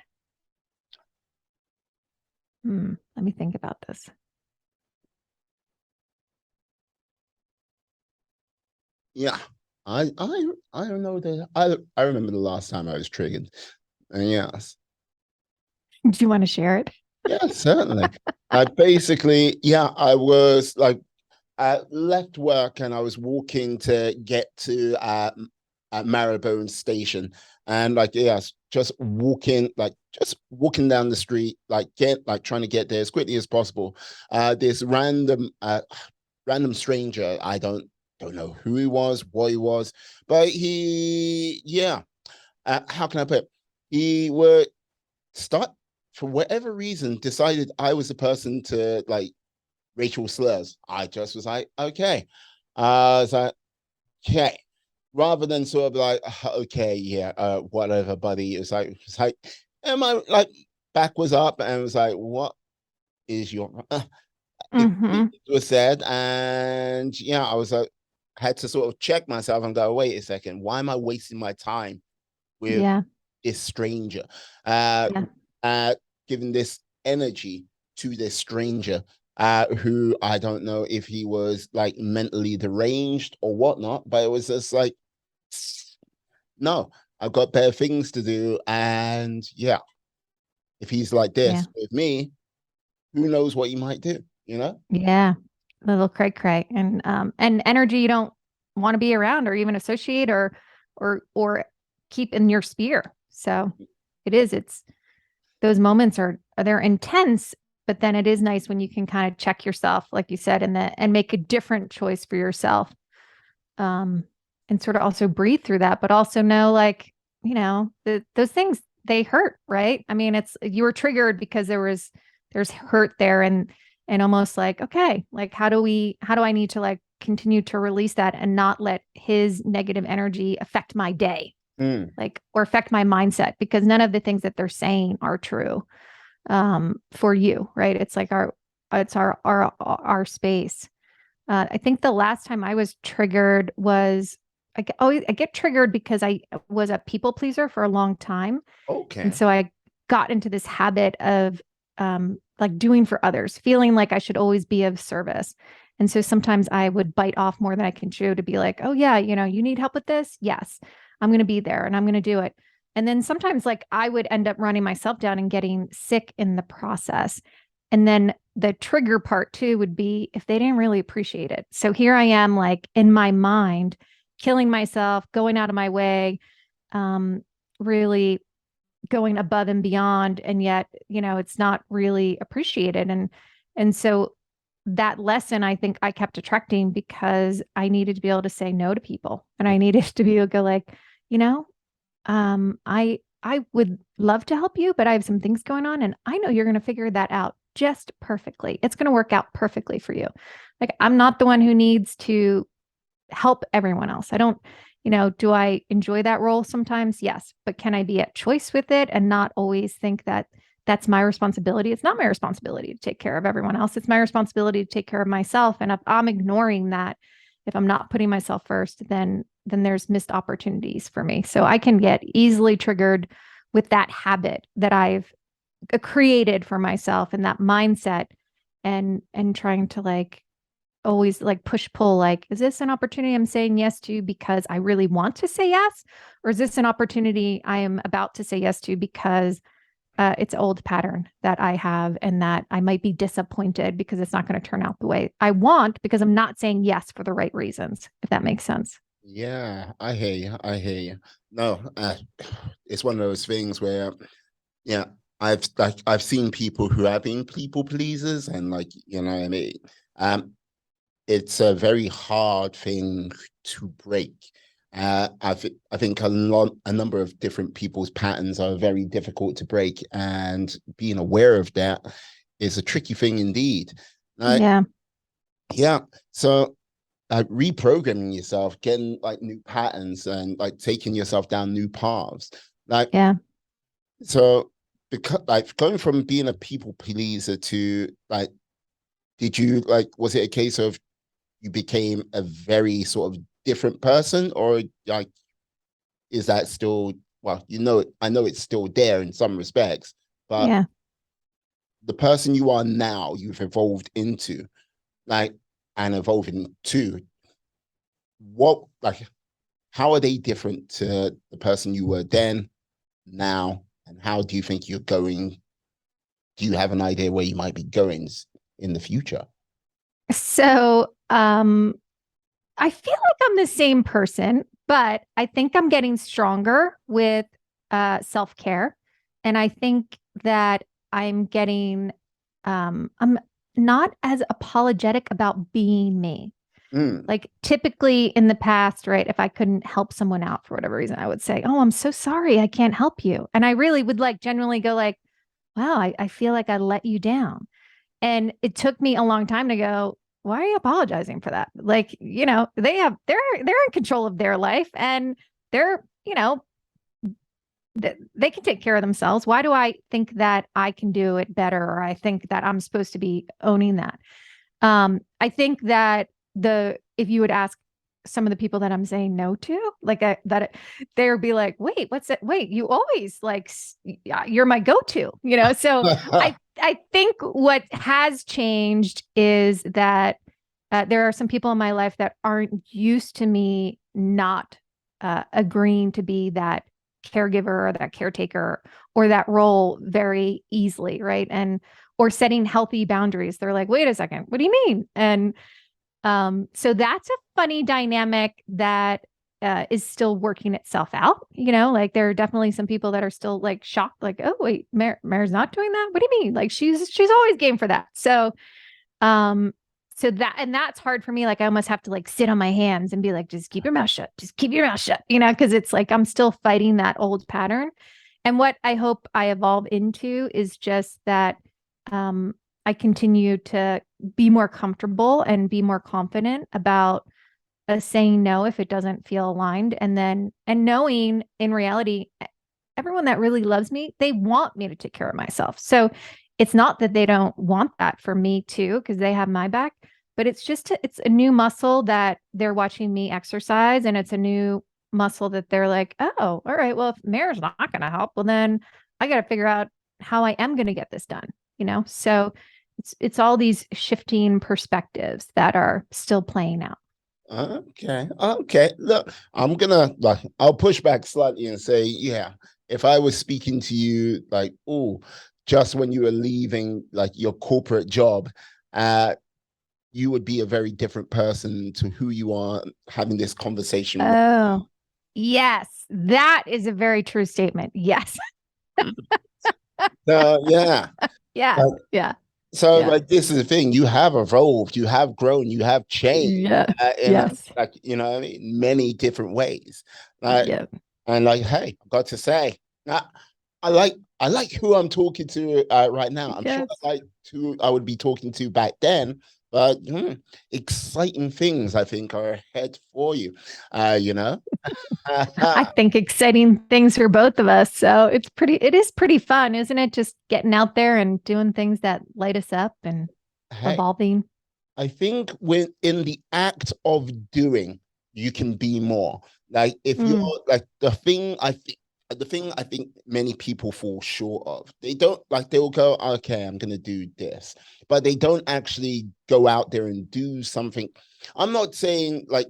Let me think about this.
Yeah, I don't know that I remember the last time I was triggered, and yes,
Do you want to share it?
yeah, certainly. Like basically, yeah, I was like I left work and I was walking to get to at Marylebone Station, and like yes, just walking down the street, like trying to get there as quickly as possible. This random stranger, I don't know who he was, what he was, but he yeah, how can I put it? He would start for whatever reason decided I was the person to like racial slurs. I just was like, okay. It's like, okay. Rather than sort of like, okay, yeah, whatever, buddy. It's like, am I like back was up and was like, what is your it
Mm-hmm.
was said, and yeah, I was like, had to sort of check myself and go, wait a second, why am I wasting my time with
Yeah.
this stranger? Uh,
Yeah.
uh, giving this energy to this stranger, who I don't know if he was like mentally deranged or whatnot, but it was just like, no, I've got better things to do. And yeah, if he's like
Yeah.
this with me, who knows what he might do, you know?
Yeah. Little cray cray. And energy you don't want to be around or even associate or keep in your sphere. So it's those moments are they're intense, but then it is nice when you can kind of check yourself, like you said, and make a different choice for yourself. Um, and sort of also breathe through that, but also know like, those things they hurt, right? I mean, it's you were triggered because there's hurt there and almost like, okay, like how do I need to like continue to release that and not let his negative energy affect my day,
Mm,
like or affect my mindset because none of the things that they're saying are true for you, right? It's like our space. I think the last time I was triggered was I get triggered because I was a people pleaser for a long time. And
okay.
so I got into this habit of like doing for others, feeling like I should always be of service. And so sometimes I would bite off more than I can chew to be like, oh, yeah, you need help with this? Yes, I'm going to be there and I'm going to do it. And then sometimes, like, I would end up running myself down and getting sick in the process. And then the trigger part too would be if they didn't really appreciate it. So here I am, like in my mind, killing myself, going out of my way, really going above and beyond, and yet it's not really appreciated. And so that lesson, I think, I kept attracting because I needed to be able to say no to people, and I needed to be able to go like, you know I would love to help you, but I have some things going on, and I know you're going to figure that out just perfectly. It's going to work out perfectly for you. Like, I'm not the one who needs to help everyone else. I don't, do I enjoy that role sometimes? Yes. But can I be at choice with it and not always think that that's my responsibility? It's not my responsibility to take care of everyone else. It's my responsibility to take care of myself. And if I'm ignoring that, if I'm not putting myself first, then there's missed opportunities for me. So I can get easily triggered with that habit that I've created for myself, and that mindset, and trying to like always like push pull, like, is this an opportunity I'm saying yes to because I really want to say yes, or is this an opportunity I am about to say yes to because it's an old pattern that I have, and that I might be disappointed because it's not going to turn out the way I want because I'm not saying yes for the right reasons, if that makes sense.
Yeah, I hear you. I hear you. No, it's one of those things where, yeah, I've seen people who have been people pleasers, and like, what I mean. Um, it's a very hard thing to break. I think a number of different people's patterns are very difficult to break, and being aware of that is a tricky thing indeed. Like,
Yeah.
yeah, so reprogramming yourself, getting like new patterns, and like taking yourself down new paths. Like,
Yeah.
so because like going from being a people pleaser to like, did you like, was it a case of you became a very sort of different person, or like, is that still, well, I know it's still there in some respects, but
Yeah.
the person you are now, you've evolved into, like, and evolving to what, like, how are they different to the person you were then, now, and how do you think you're going? Do you have an idea where you might be going in the future?
So, I feel like I'm the same person, but I think I'm getting stronger with self care. And I think that I'm not as apologetic about being me.
Mm.
Like, typically in the past, right, if I couldn't help someone out for whatever reason, I would say, oh, I'm so sorry, I can't help you. And I really would like genuinely go like, wow, I feel like I let you down. And it took me a long time to go, why are you apologizing for that? Like, they're in control of their life, and they're, they can take care of themselves. Why do I think that I can do it better, or I think that I'm supposed to be owning that? I think that if you would ask some of the people that I'm saying no to, like they would be like, wait, what's it? Wait, you always like, yeah, you're my go-to, So I think what has changed is that there are some people in my life that aren't used to me not agreeing to be that caregiver or that caretaker or that role very easily, right? And or setting healthy boundaries. They're like, wait a second, what do you mean? And so that's a funny dynamic that is still working itself out. Like, there are definitely some people that are still like shocked, like, oh wait, Mare's not doing that. What do you mean? Like, she's always game for that. Um, that's hard for me. Like, I almost have to like sit on my hands and be like, just keep your mouth shut, just keep your mouth shut, because it's like I'm still fighting that old pattern. And what I hope I evolve into is just that I continue to be more comfortable and be more confident about saying no if it doesn't feel aligned. And knowing in reality, everyone that really loves me, they want me to take care of myself. So it's not that they don't want that for me too, because they have my back, but it's a new muscle that they're watching me exercise. And it's a new muscle that they're like, oh, all right, well, if Mare's not going to help, well, then I got to figure out how I am going to get this done. So it's all these shifting perspectives that are still playing out.
Okay. Okay. Look, I'll push back slightly and say, yeah, if I was speaking to you like, oh, just when you were leaving like your corporate job, uh, you would be a very different person to who you are having this conversation right
Oh, yes, that is a very true statement. Yes.
now. Yeah.
Yeah.
Like,
Yeah.
so
Yeah.
like this is the thing, you have evolved, you have grown, you have changed
Yeah.
in
Yes.
like what I mean, many different ways. Like
Yeah.
and like, hey, I've got to say, I, I like who I'm talking to right now. I'm sure
Yes.
I like who I would be talking to back then, but exciting things I think are ahead for you. You know.
I think exciting things for both of us. So it is pretty fun, isn't it? Just getting out there and doing things that light us up and
Hey,
evolving.
I think when in the act of doing, you can be more. Like if you're
Mm,
like the thing I think many people fall short of. They don't like they'll go, okay, I'm gonna do this, but they don't actually go out there and do something. I'm not saying like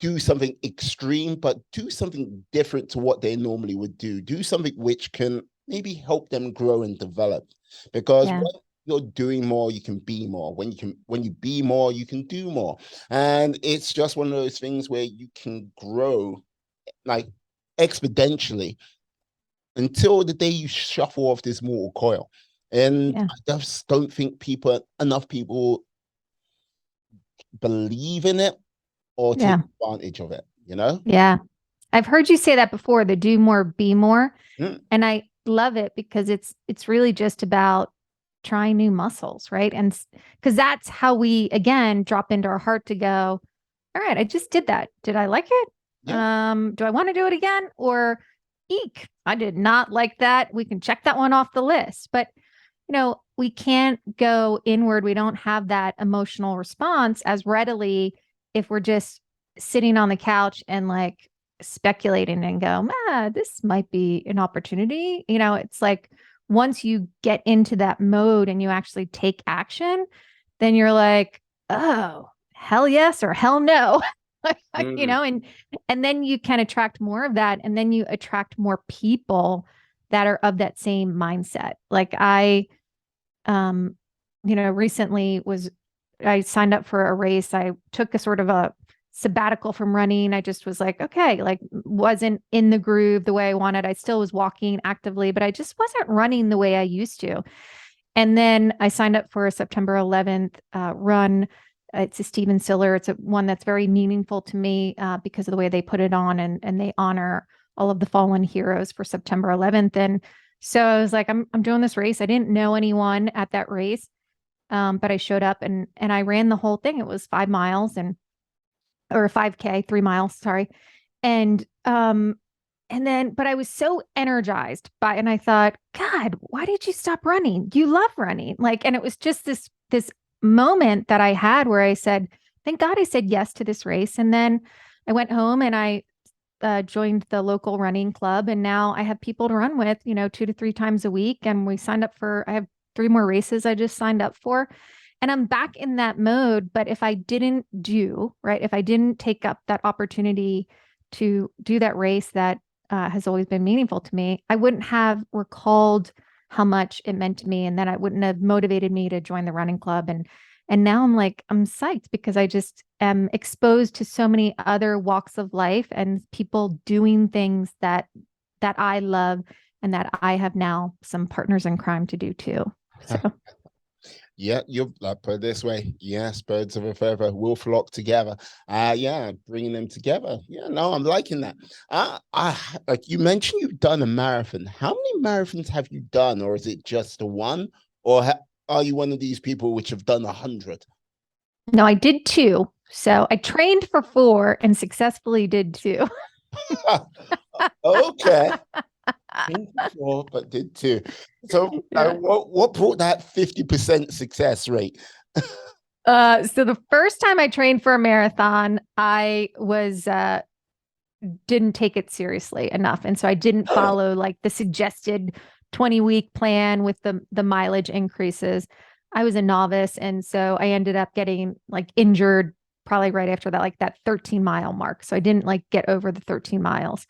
do something extreme, but do something different to what they normally would do. Do something which can maybe help them grow and develop. Because
yeah.
when you're doing more, you can be more. When you be more, you can do more. And it's just one of those things where you can grow like exponentially until the day you shuffle off this mortal coil. And
Yeah.
I just don't think enough people believe in it or take
Yeah.
advantage of it, you know?
Yeah. I've heard you say that before, the do more, be more.
Mm,
And I love it because it's really just about trying new muscles, right? And because that's how we again drop into our heart to go, all right, I just did that. Did I like it?
yeah.
Do I want to do it again? Or eek, I did not like that. We can check that one off the list. But we can't go inward. We don't have that emotional response as readily if we're just sitting on the couch and like speculating and go, this might be an opportunity. It's like once you get into that mode and you actually take action, then you're like, oh, hell yes or hell no.
Mm,
And then you can attract more of that. And then you attract more people that are of that same mindset. Like um, recently I signed up for a race. I took a sort of a sabbatical from running. I just was like, okay, like wasn't in the groove the way I wanted. I still was walking actively, but I just wasn't running the way I used to. And then I signed up for a September 11th run. It's a Steven Stiller. It's one that's very meaningful to me because of the way they put it on and they honor all of the fallen heroes for September 11th. And so I was like, I'm doing this race. I didn't know anyone at that race, but I showed up and I ran the whole thing. It was 5 miles or 5K, 3 miles, sorry. And but I was so energized by, and I thought, God, why did you stop running? You love running. Like, and it was just this moment that I had where I said, thank God I said yes to this race. And then I went home and I joined the local running club. And now I have people to run with, 2 to 3 times a week. And I have 3 more races I just signed up for. And I'm back in that mode. But if I didn't right, if I didn't take up that opportunity to do that race that has always been meaningful to me, I wouldn't have recalled how much it meant to me. And then I wouldn't have motivated me to join the running club. And now I'm psyched because I just am exposed to so many other walks of life and people doing things that I love and that I have now some partners in crime to do too. So
yeah, you'll put it this way. Yes, birds of a feather will flock together. Yeah, bringing them together. Yeah, no, I'm liking that. Like you mentioned, you've done a marathon. How many marathons have you done, or is it just the one, or are you one of these people which have done 100?
no, I did two. So I trained for four and successfully did two.
Okay, before, but did two. So,
Yeah.
what brought that 50% success rate?
So the first time I trained for a marathon, I was didn't take it seriously enough. And so I didn't follow like the suggested 20-week plan with the mileage increases. I was a novice, and so I ended up getting like injured probably right after that, like that 13-mile mark. So I didn't like get over the 13 miles.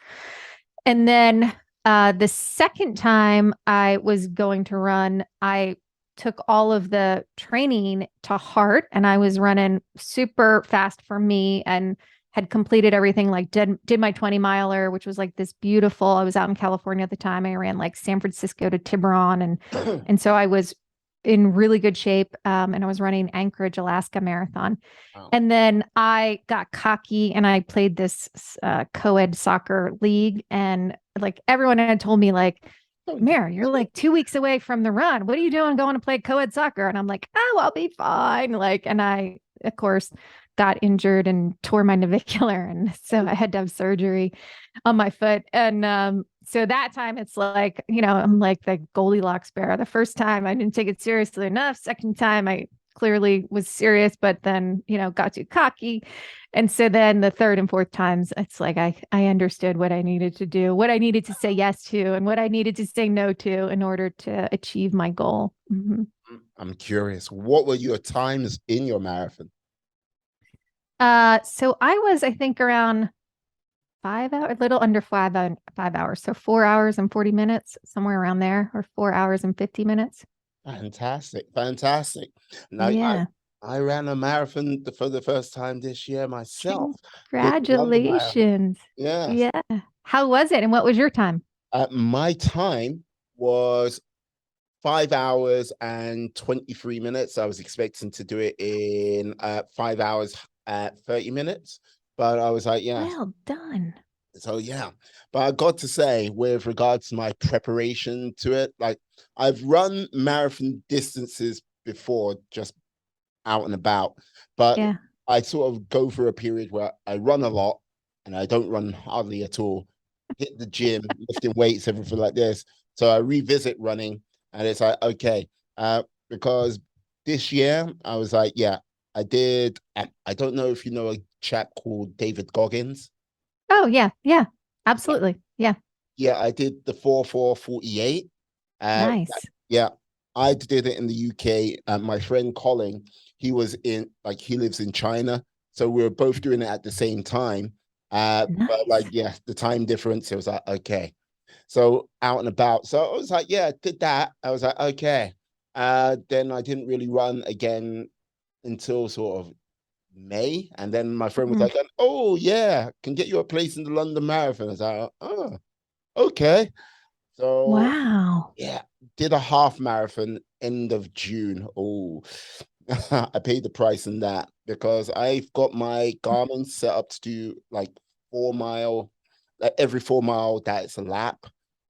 And then the second time I was going to run, I took all of the training to heart, and I was running super fast for me and had completed everything, like did my 20 miler, which was like this beautiful. I was out in California at the time. I ran like San Francisco to Tiburon, and so I was in really good shape. And I was running Anchorage, Alaska marathon.
Wow.
And then I got cocky and I played this co-ed soccer league. And like everyone had told me, like,
Don't do
Mary, you're like 2 weeks away from the run. What are you doing going to play co-ed soccer? And I'm like, oh, I'll be fine. Like, and I, of course, got injured and tore my navicular. And so I had to have surgery on my foot. And so that time it's like, I'm like the Goldilocks bear. The first time I didn't take it seriously enough. Second time I clearly was serious, but then, got too cocky. And so then the third and fourth times, it's like I understood what I needed to do, what I needed to say yes to, and what I needed to say no to in order to achieve my goal. Mm-hmm.
I'm curious. What were your times in your marathon?
So I was, I think, around 5 hours, a little under 5 hours. So 4 hours and 40 minutes, somewhere around there, or 4 hours and 50 minutes.
Fantastic, fantastic. Now,
Yeah.
I ran a marathon for the first time this year myself. Did the London Marathon.
Congratulations.
Yes.
Yeah. How was it? And what was your time?
My time was 5 hours and 23 minutes. I was expecting to do it in 5 hours at 30 minutes. But I was like, yeah.
Well done.
So yeah. But I got to say, with regards to my preparation to it, like I've run marathon distances before, just out and about, but
Yeah.
I sort of go through a period where I run a lot and I don't run hardly at all, hit the gym, lifting weights, everything like this. So I revisit running and it's like, okay, because this year I was like, yeah, I did. I don't know if you know a chap called David Goggins.
Oh, yeah. Yeah. Absolutely. Yeah.
Yeah, I did the 4:48. Uh,
Nice.
yeah, I did it in the UK. My friend Colin, he was in, like, he lives in China, so we were both doing it at the same time. But like,
Nice.
yeah, the time difference, it was like, okay. So out and about. So I was like, yeah, did that. I was like, okay. Then I didn't really run again until sort of May. And then my friend was
Mhm.
like, oh yeah, can get you a place in the London Marathon. I was like, oh, okay. So
Wow.
yeah, did a half marathon end of June. Oh, I paid the price in that because I've got my Garmin set up to do like 4 mile, like every 4 mile, that's a lap.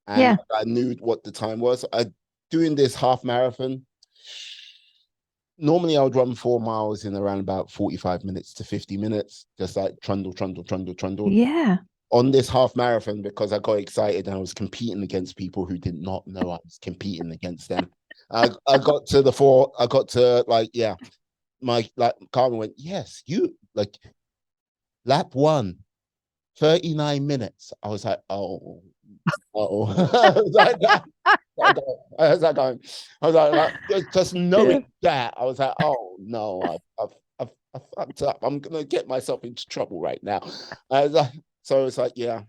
And
Yeah.
I knew what the time was. I doing this half marathon. Normally I would run 4 miles in around about 45 minutes to 50 minutes, just like trundle, trundle, trundle, trundle.
Yeah.
On this half marathon, because I got excited and I was competing against people who did not know I was competing against them. I got to the four, I got to, like, yeah, my, like, Carmen went, yes, you, like, lap one, 39 minutes. I was like, oh, oh. I was like, I was like, I was just
Yeah.
knowing that, I was like, oh no, I fucked up. I'm gonna get myself into trouble right now. I was like, so it's like, yeah,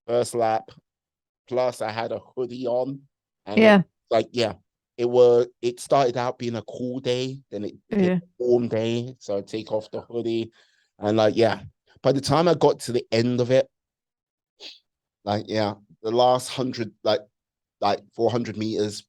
first lap. Plus, I had a hoodie on, and it,
Yeah.
like, yeah, it started out being a cool day, then it became
Yeah.
a warm day. So I take off the hoodie, and like, yeah. By the time I got to the end of it, like, yeah, the last 100, like 400 meters,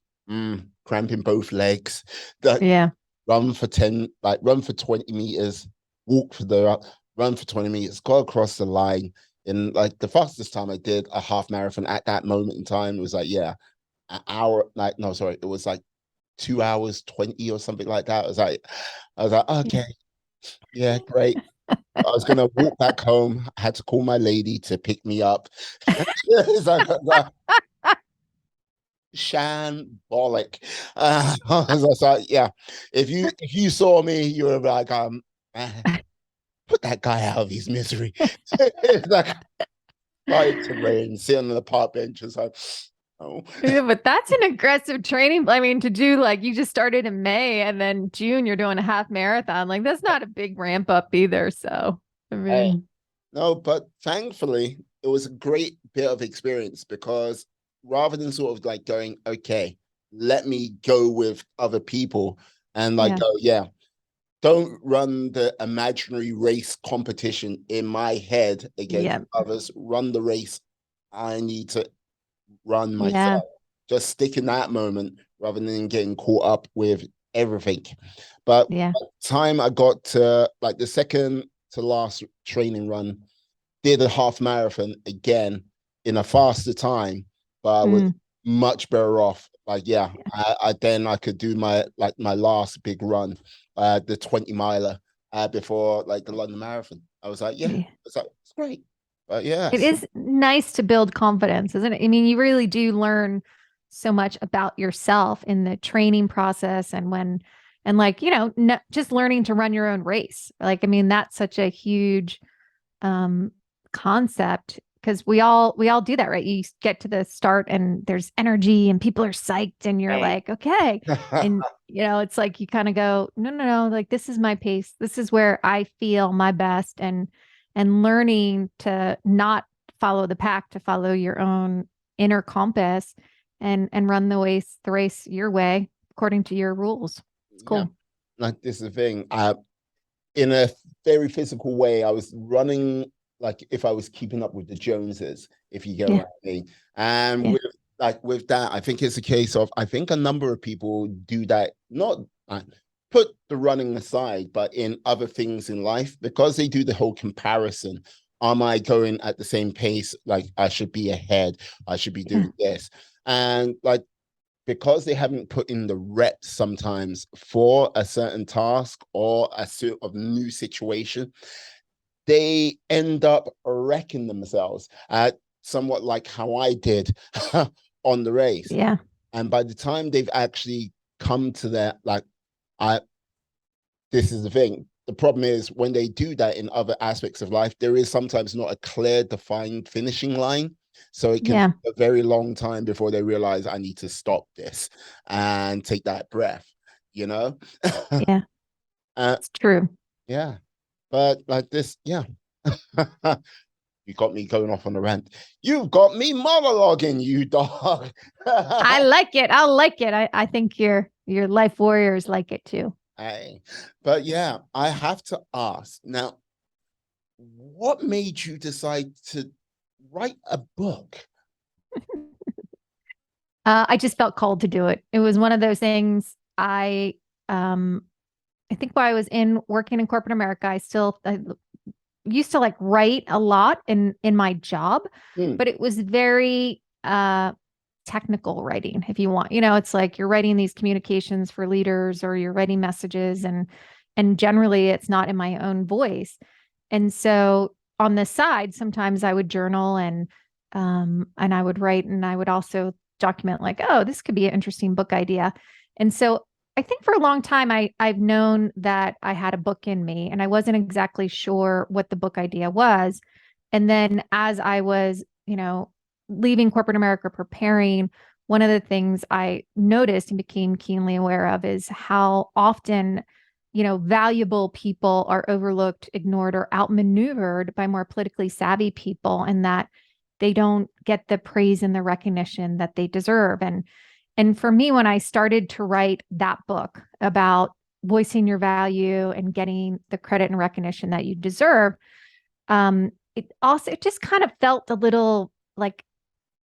cramping both legs. That
Yeah.
run for 10, like run for 20 meters, walk for the run for 20 meters, go across the line. And like the fastest time I did a half marathon at that moment in time was like, yeah, an hour, like, no, sorry, it was like 2 hours 20 or something like that. I was like, okay, yeah, great. I was gonna walk back home. I had to call my lady to pick me up. It's like, shambolic. I was like, yeah, if you saw me, you were like, man, put that guy out of his misery. It's like, started to rain, sitting on the park bench. It's like, Oh.
Yeah, but that's an aggressive training. I mean, to do like you just started in May and then June, you're doing a half marathon. Like that's not a big ramp up either. So, I
Hey,
mean,
no, but thankfully it was a great bit of experience because rather than sort of like going, okay, let me go with other people and like
yeah,
go, yeah, don't run the imaginary race competition in my head against
yeah,
others. Run the race I need to run
yeah,
myself. Just stick in that moment rather than getting caught up with everything. But
yeah.
by the time I got to like the second to last training run, did a half marathon again in a faster time, but I was
Mm,
much better off. Like, yeah,
yeah,
I then I could do my last big run, the 20 miler, before like the London Marathon. I was like, yeah,
yeah.
it's great. But
It
yes,
is nice to build confidence, isn't it? I mean, you really do learn so much about yourself in the training process and when, and like, just learning to run your own race. Like, I mean, that's such a huge um concept because we all do that, right? You get to the start and there's energy and people are psyched and you're
hey.
like, okay. And it's like you kind of go, no, no, no, like this is my pace. This is where I feel my best and learning to not follow the pack, to follow your own inner compass and run the race your way according to your rules. It's
Yeah,
cool.
like this is the thing. In a very physical way, I was running like if I was keeping up with the Joneses, if you get
Yeah.
what I mean. And
Yeah.
with that, I think it's a case of I think a number of people do that, not put the running aside, but in other things in life, because they do the whole comparison. Am I going at the same pace? Like I should be ahead. I should be
Yeah.
doing this. And like because they haven't put in the reps sometimes for a certain task or a sort of new situation, they end up wrecking themselves, somewhat like how I did on the race.
Yeah.
And by the time they've actually come to that, like, I, this is the thing. The problem is when they do that in other aspects of life, there is sometimes not a clear, defined finishing line. So it can
Yeah.
take a very long time before they realize I need to stop this and take that breath, you know?
Yeah.
uh,
It's true.
yeah. But like this, yeah. You got me going off on a rant. You've got me monologuing, you dog.
I like it. I like it. I think your life warriors like it too.
Hey. But yeah, I have to ask now, what made you decide to write a book?
I just felt called to do it. It was one of those things. Um I think while I was in working in corporate America, I used to like write a lot in my job,
Hmm.
but it was very technical writing, if you want. It's like you're writing these communications for leaders or you're writing messages and generally it's not in my own voice. And so on the side, sometimes I would journal and I would write and I would also document like, oh, this could be an interesting book idea. And so I think for a long time I've known that I had a book in me and I wasn't exactly sure what the book idea was. And then as I was, leaving corporate America preparing, one of the things I noticed and became keenly aware of is how often, valuable people are overlooked, ignored, or outmaneuvered by more politically savvy people, and that they don't get the praise and the recognition that they deserve. And for me, when I started to write that book about voicing your value and getting the credit and recognition that you deserve, it just kind of felt a little like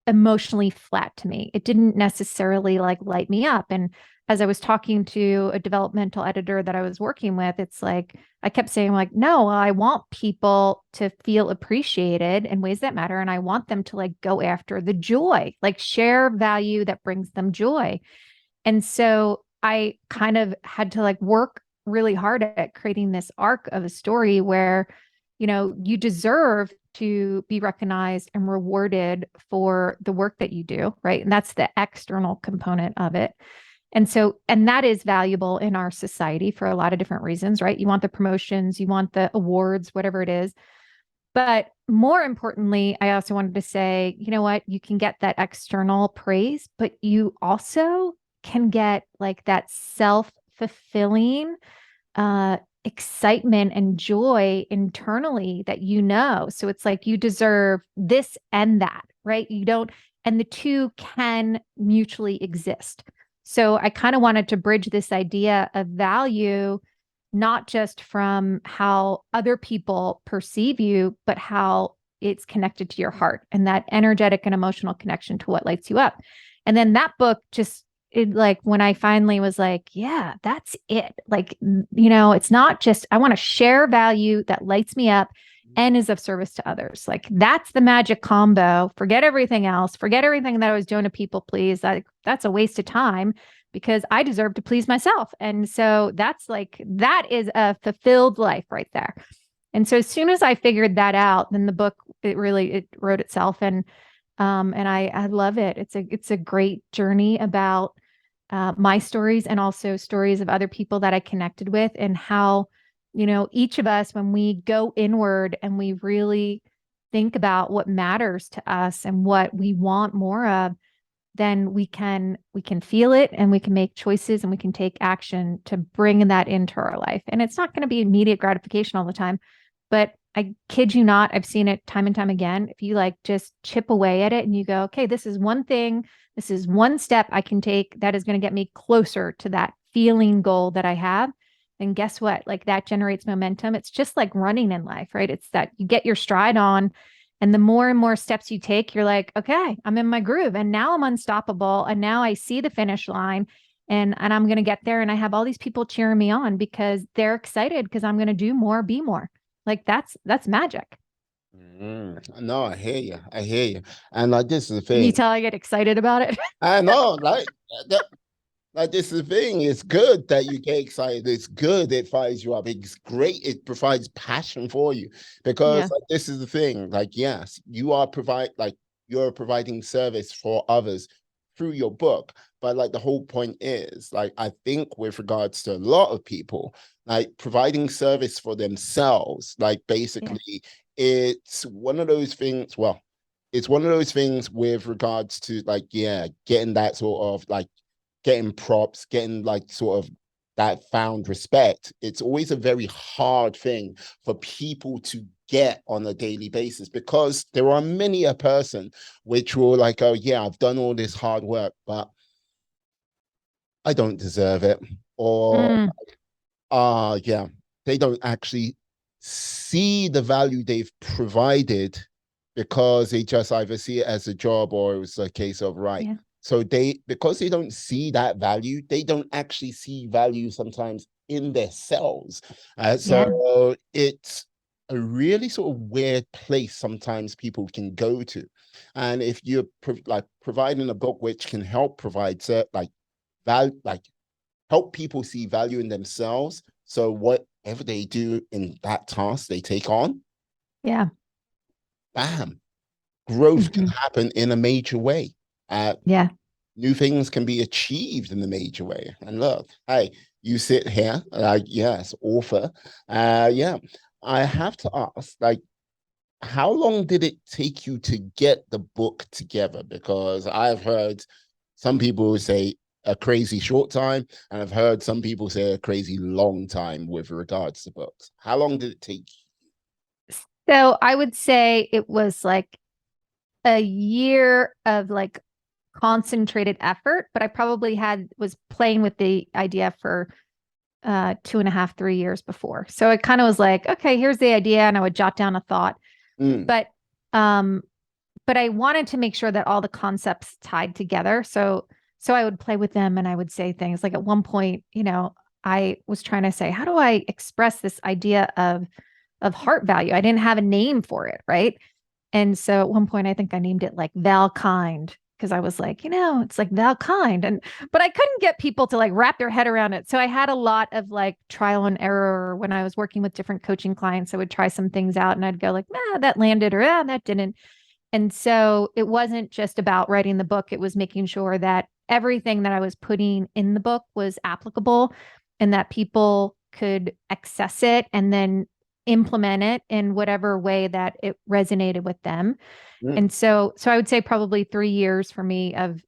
emotionally flat to me. It didn't necessarily like light me up. And as I was talking to a developmental editor that I was working with, it's like I kept saying, like, no, I want people to feel appreciated in ways that matter. And I want them to like go after the joy, like share value that brings them joy. And so I kind of had to like work really hard at creating this arc of a story where, you deserve to be recognized and rewarded for the work that you do, right? And that's the external component of it. And that is valuable in our society for a lot of different reasons, right? You want the promotions, you want the awards, whatever it is. But more importantly, I also wanted to say, you know what, you can get that external praise, but you also can get like that self-fulfilling uh excitement and joy internally that so it's like you deserve this and that, right? You don't, and the two can mutually exist. So I kind of wanted to bridge this idea of value not just from how other people perceive you, but how it's connected to your heart and that energetic and emotional connection to what lights you up. And then that book just, it like when I finally was like, yeah, that's it. Like, it's not just, I want to share value that lights me up and is of service to others. Like, that's the magic combo. Forget everything else. Forget everything that I was doing to people please. That's a waste of time because I deserve to please myself. And so that is a fulfilled life right there. And so as soon as I figured that out, then the book, it wrote itself. And I love it. It's a great journey about my stories and also stories of other people that I connected with, and how, each of us, when we go inward and we really think about what matters to us and what we want more of, then we can feel it and we can make choices and we can take action to bring that into our life. And it's not going to be immediate gratification all the time, but I kid you not, I've seen it time and time again. If you like just chip away at it and you go, okay, this is one thing, this is one step I can take that is going to get me closer to that feeling goal that I have. And guess what? Like, that generates momentum. It's just like running in life, right? It's that you get your stride on, and the more and more steps you take, you're like, okay, I'm in my groove and now I'm unstoppable. And now I see the finish line, and I'm going to get there. And I have all these people cheering me on because they're excited because I'm going to do more, be more. Like, that's magic.
No, I hear you. I hear you. And like this is the
Can you
thing.
tell I get excited about it?
I know, like this is the thing. It's good that you get excited. It's good. It fires you up. It's great. It provides passion for you because
Yeah.
like this is the thing. Like yes, you're providing service for others through your book. But like the whole point is like I think with regards to a lot of people, like providing service for themselves, like
Yeah.
basically it's one of those things. Well, it's one of those things with regards to like yeah, getting that sort of like getting props, getting like sort of that found respect. It's always a very hard thing for people to get on a daily basis because there are many a person which will like, oh yeah, I've done all this hard work, but I don't deserve it. Or
Mm,
yeah, they don't actually see the value they've provided because they just either see it as a job or it was a case of right.
yeah.
So because they don't see that value, they don't actually see value sometimes in themselves.
Yeah.
So it's a really sort of weird place sometimes people can go to. And if you're like providing a book which can help provide like value, like help people see value in themselves. So whatever they do in that task they take on,
Yeah.
bam, growth can
Hmm.
happen in a major way. Uh,
Yeah.
New things can be achieved in a major way. And look, hey, you sit here, like, yes, author. Yeah, I have to ask, like, how long did it take you to get the book together? Because I've heard some people say a crazy short time, and I've heard some people say a crazy long time with regards to books. How long did it take?
So I would say it was like a year of like concentrated effort, but I probably was playing with the idea for 2.5, 3 years before. So it kind of was like, okay, here's the idea, and I would jot down a thought.
Mm,
But um, but I wanted to make sure that all the concepts tied together. So I would play with them and I would say things like, at one point, I was trying to say, how do I express this idea of heart value? I didn't have a name for it, right? And so at one point, I think I named it like Valkind, because I was like, it's like Valkind. But I couldn't get people to like wrap their head around it. So I had a lot of like trial and error when I was working with different coaching clients. I would try some things out and I'd go like, nah, that landed, or that didn't. And so it wasn't just about writing the book, it was making sure that everything that I was putting in the book was applicable and that people could access it and then implement it in whatever way that it resonated with them.
Mm.
And so I would say probably 3 years for me of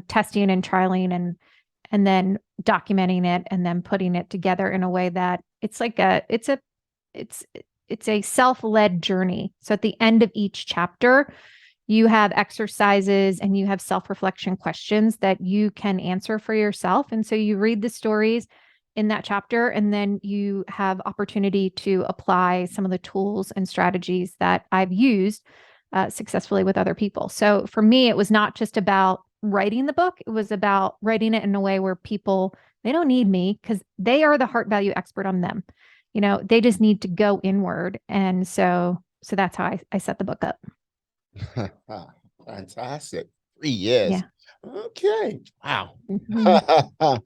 testing and trialing and then documenting it and then putting it together in a way that it's like it's it's a self-led journey. So at the end of each chapter, you have exercises and you have self-reflection questions that you can answer for yourself. And so you read the stories in that chapter, and then you have opportunity to apply some of the tools and strategies that I've used successfully with other people. So for me, it was not just about writing the book, it was about writing it in a way where people, they don't need me because they are the heart value expert on them. They just need to go inward. And so that's how I set the book up.
Fantastic. 3 years.
Yeah.
Okay. Wow.
Mhm.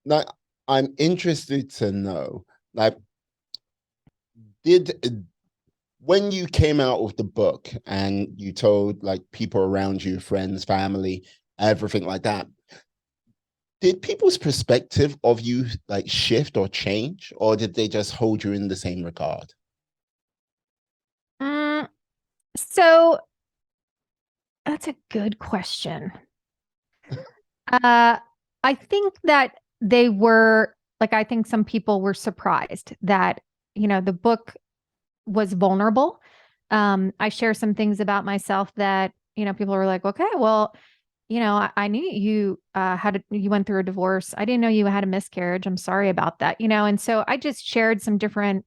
Now, I'm interested to know, like, did when you came out with the book and you told like people around you, friends, family, everything like that, did people's perspective of you like shift or change, or did they just hold you in the same regard?
Mm, so that's a good question. Uh, I think that they were like, I think some people were surprised that, the book was vulnerable. I share some things about myself that, people were like, okay, well, I knew you you went through a divorce. I didn't know you had a miscarriage. I'm sorry about that, and so I just shared some different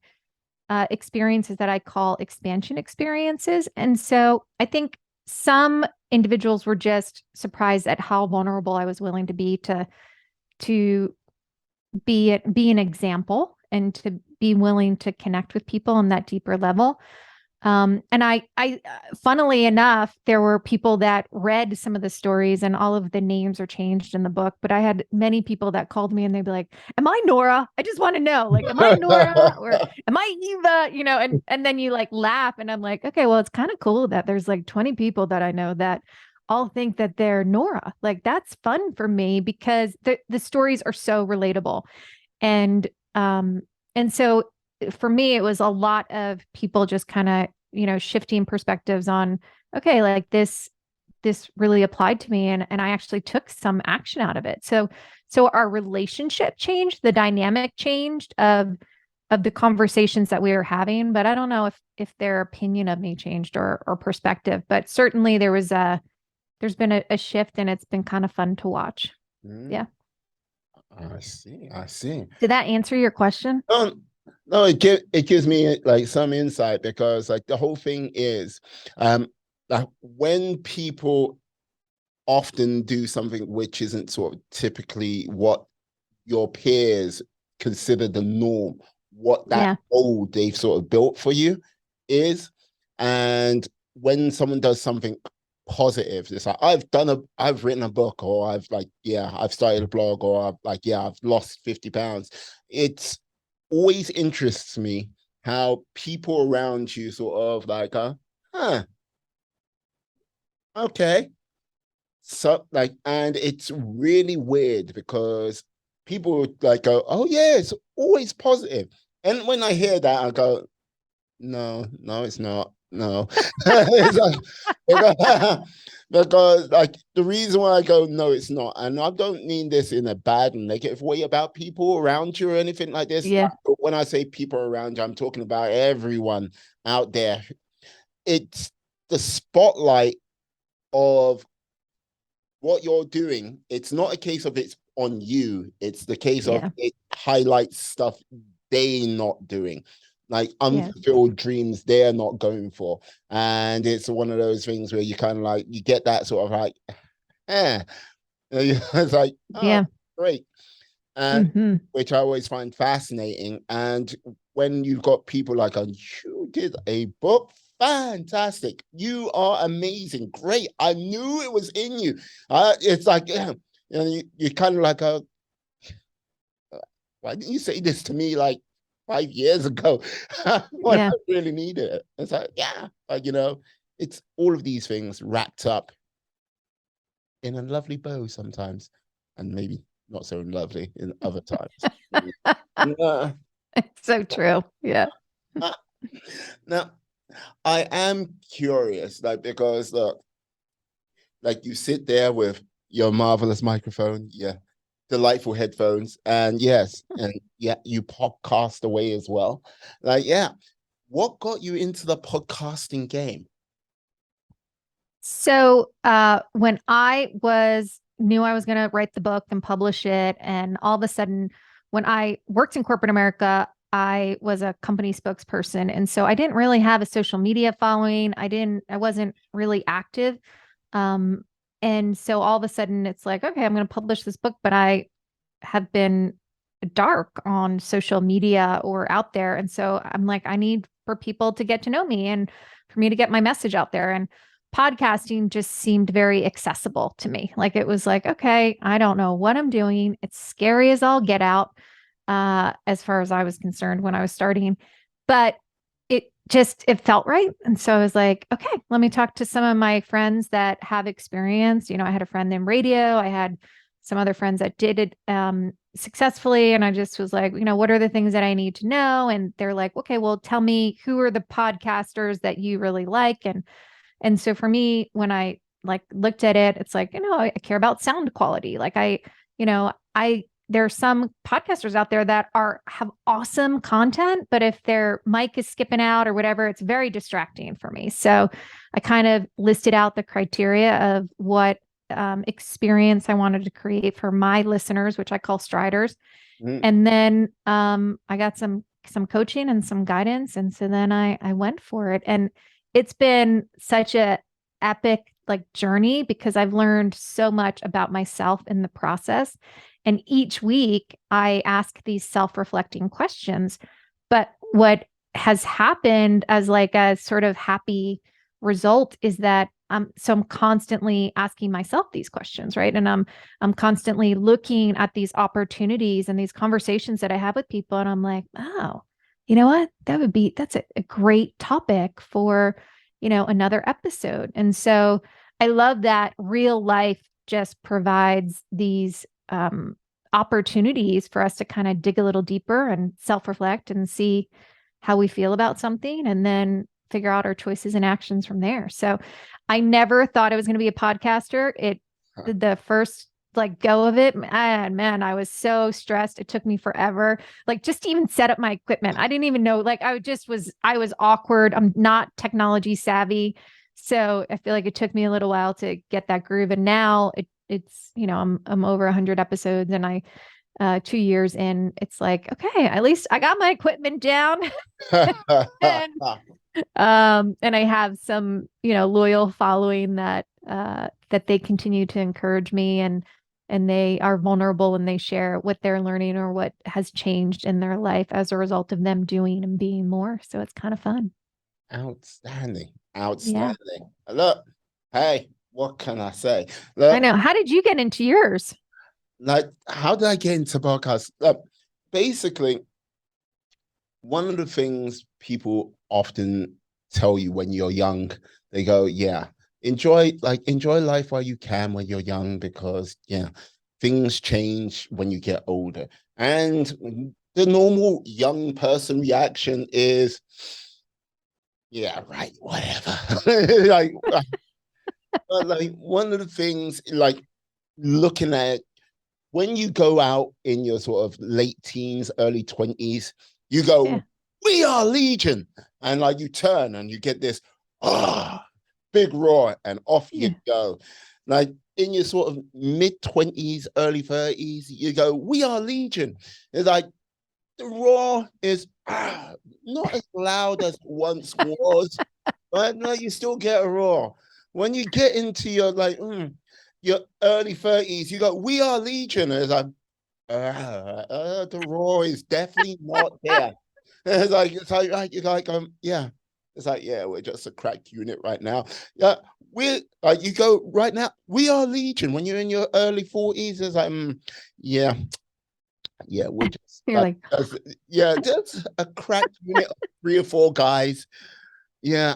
experiences that I call expansion experiences. And so I think some individuals were just surprised at how vulnerable I was willing to be to be an example and to be willing to connect with people on that deeper level. And funnily enough, there were people that read some of the stories and all of the names are changed in the book. But I had many people that called me and they'd be like, "Am I Nora? I just want to know, like, am I Nora or am I Eva?" And then you like laugh, and I'm like, okay, well, it's kind of cool that there's like 20 people that I know that all think that they're Nora. Like, that's fun for me because the stories are so relatable. And um, and so for me, it was a lot of people just kind of, shifting perspectives on, okay, like this really applied to me, and I actually took some action out of it. So our relationship changed, the dynamic changed of the conversations that we were having, but I don't know if their opinion of me changed or perspective, but certainly there's been a shift and it's been kind of fun to watch. Yeah.
Mm, I see. I see.
Did that answer your question?
Um, no, it gives me like some insight because like the whole thing is, like when people often do something which isn't sort of typically what your peers consider the norm, what that
Yeah.
mold they've sort of built for you is. And when someone does something positive, it's like I've written a book, or I've like, yeah, I've started a blog, or I've like, yeah, I've lost 50 pounds. It's always interests me how people around you sort of like, huh, okay. So like, and it's really weird because people would like go, "Oh yeah, it's always positive." And when I hear that, I go, "No, no, it's not. No." It's like, because like the reason why I go, "No, it's not," and I don't mean this in a bad and negative way about people around you or anything like this.
Yeah.
Like, when I say people around you, I'm talking about everyone out there. It's the spotlight of what you're doing. It's not a case of it's on you. It's the case of
Yeah.
it highlights stuff they not doing, like
Yeah.
unfulfilled dreams they're not going for. And it's one of those things where you kind of like you get that sort of like, eh. It's like, oh,
Yeah.
great. And
Hmm.
which I always find fascinating. And when you've got people like, oh, you did a book, fantastic. You are amazing. Great. I knew it was in you. It's like, yeah, you kind of like, why didn't you say this to me like 5 years ago when
Yeah.
I really needed it? It's like, yeah, like, it's all of these things wrapped up in a lovely bow sometimes, and maybe not so lovely in other times. Yeah.
It's so true. Yeah.
Now, I am curious, like, because look, like you sit there with your marvelous microphone, yeah, delightful headphones, and yes, and yeah, you podcast away as well. Like, yeah, what got you into the podcasting game?
So when I was knew I was going to write the book and publish it, and all of a sudden, when I worked in corporate America, I was a company spokesperson, and so I didn't really have a social media following. I wasn't really active, um, and so all of a sudden, it's like, okay, I'm going to publish this book, but I have been dark on social media or out there. And so I'm like, I need for people to get to know me and for me to get my message out there. And podcasting just seemed very accessible to me. Like it was like, okay, I don't know what I'm doing. It's scary as all get out, as far as I was concerned when I was starting. But it felt right. And so I was like, okay, let me talk to some of my friends that have experience. I had a friend in radio. I had some other friends that did it successfully. And I just was like, what are the things that I need to know? And they're like, okay, well, tell me who are the podcasters that you really like. And so for me, when I like looked at it, it's like, I care about sound quality. Like I there are some podcasters out there that have awesome content, but if their mic is skipping out or whatever, it's very distracting for me. So I kind of listed out the criteria of what experience I wanted to create for my listeners, which I call striders.
Mm.
And then I got some coaching and some guidance, and so then I went for it, and it's been such a epic like journey because I've learned so much about myself in the process. And each week I ask these self-reflecting questions. But what has happened as like a sort of happy result is that I'm constantly asking myself these questions, right? And I'm constantly looking at these opportunities and these conversations that I have with people. And I'm like, oh, you know what? That's a great topic for, another episode. And so I love that real life just provides these opportunities for us to kind of dig a little deeper and self reflect and see how we feel about something and then figure out our choices and actions from there. So I never thought I was going to be a podcaster. The first like go of it, man, I was so stressed. It took me forever. Like just to even set up my equipment. I didn't even know. Like I was awkward. I'm not technology savvy. So I feel like it took me a little while to get that groove. And now it's, I'm over 100 episodes and 2 years in, it's like, okay, at least I got my equipment down. and and I have some, loyal following that they continue to encourage me and they are vulnerable and they share what they're learning or what has changed in their life as a result of them doing and being more. So it's kind of fun.
Outstanding.
Yeah.
Outstanding. Look, hey, what can I say?
I
Look,
know. How did you get into yours?
like, how did I get into podcasts? Basically, one of the things people often tell you when you're young, they go, yeah, enjoy life while you can when you're young, because yeah, things change when you get older. And the normal young person reaction is, yeah, right, whatever. Like one of the things, like looking at when you go out in your sort of late teens, early 20s, you
Yeah.
go, we are Legion. And like you turn and you get this, ah, big roar, and off you
Yeah.
go. Like in your sort of mid 20s, early 30s, you go, we are Legion. It's like the roar is not as loud as it once was, but no, you still get a roar. When you get into your early 30s, you go, we are Legion. And it's like, the roar is definitely not there. Yeah. It's like, yeah, we're just a cracked unit right now. Yeah, we're like, you go right now, we are Legion. When you're in your early 40s, it's like, yeah, yeah, we're just
You're like,
yeah, just a cracked unit of 3 or 4 guys. Yeah,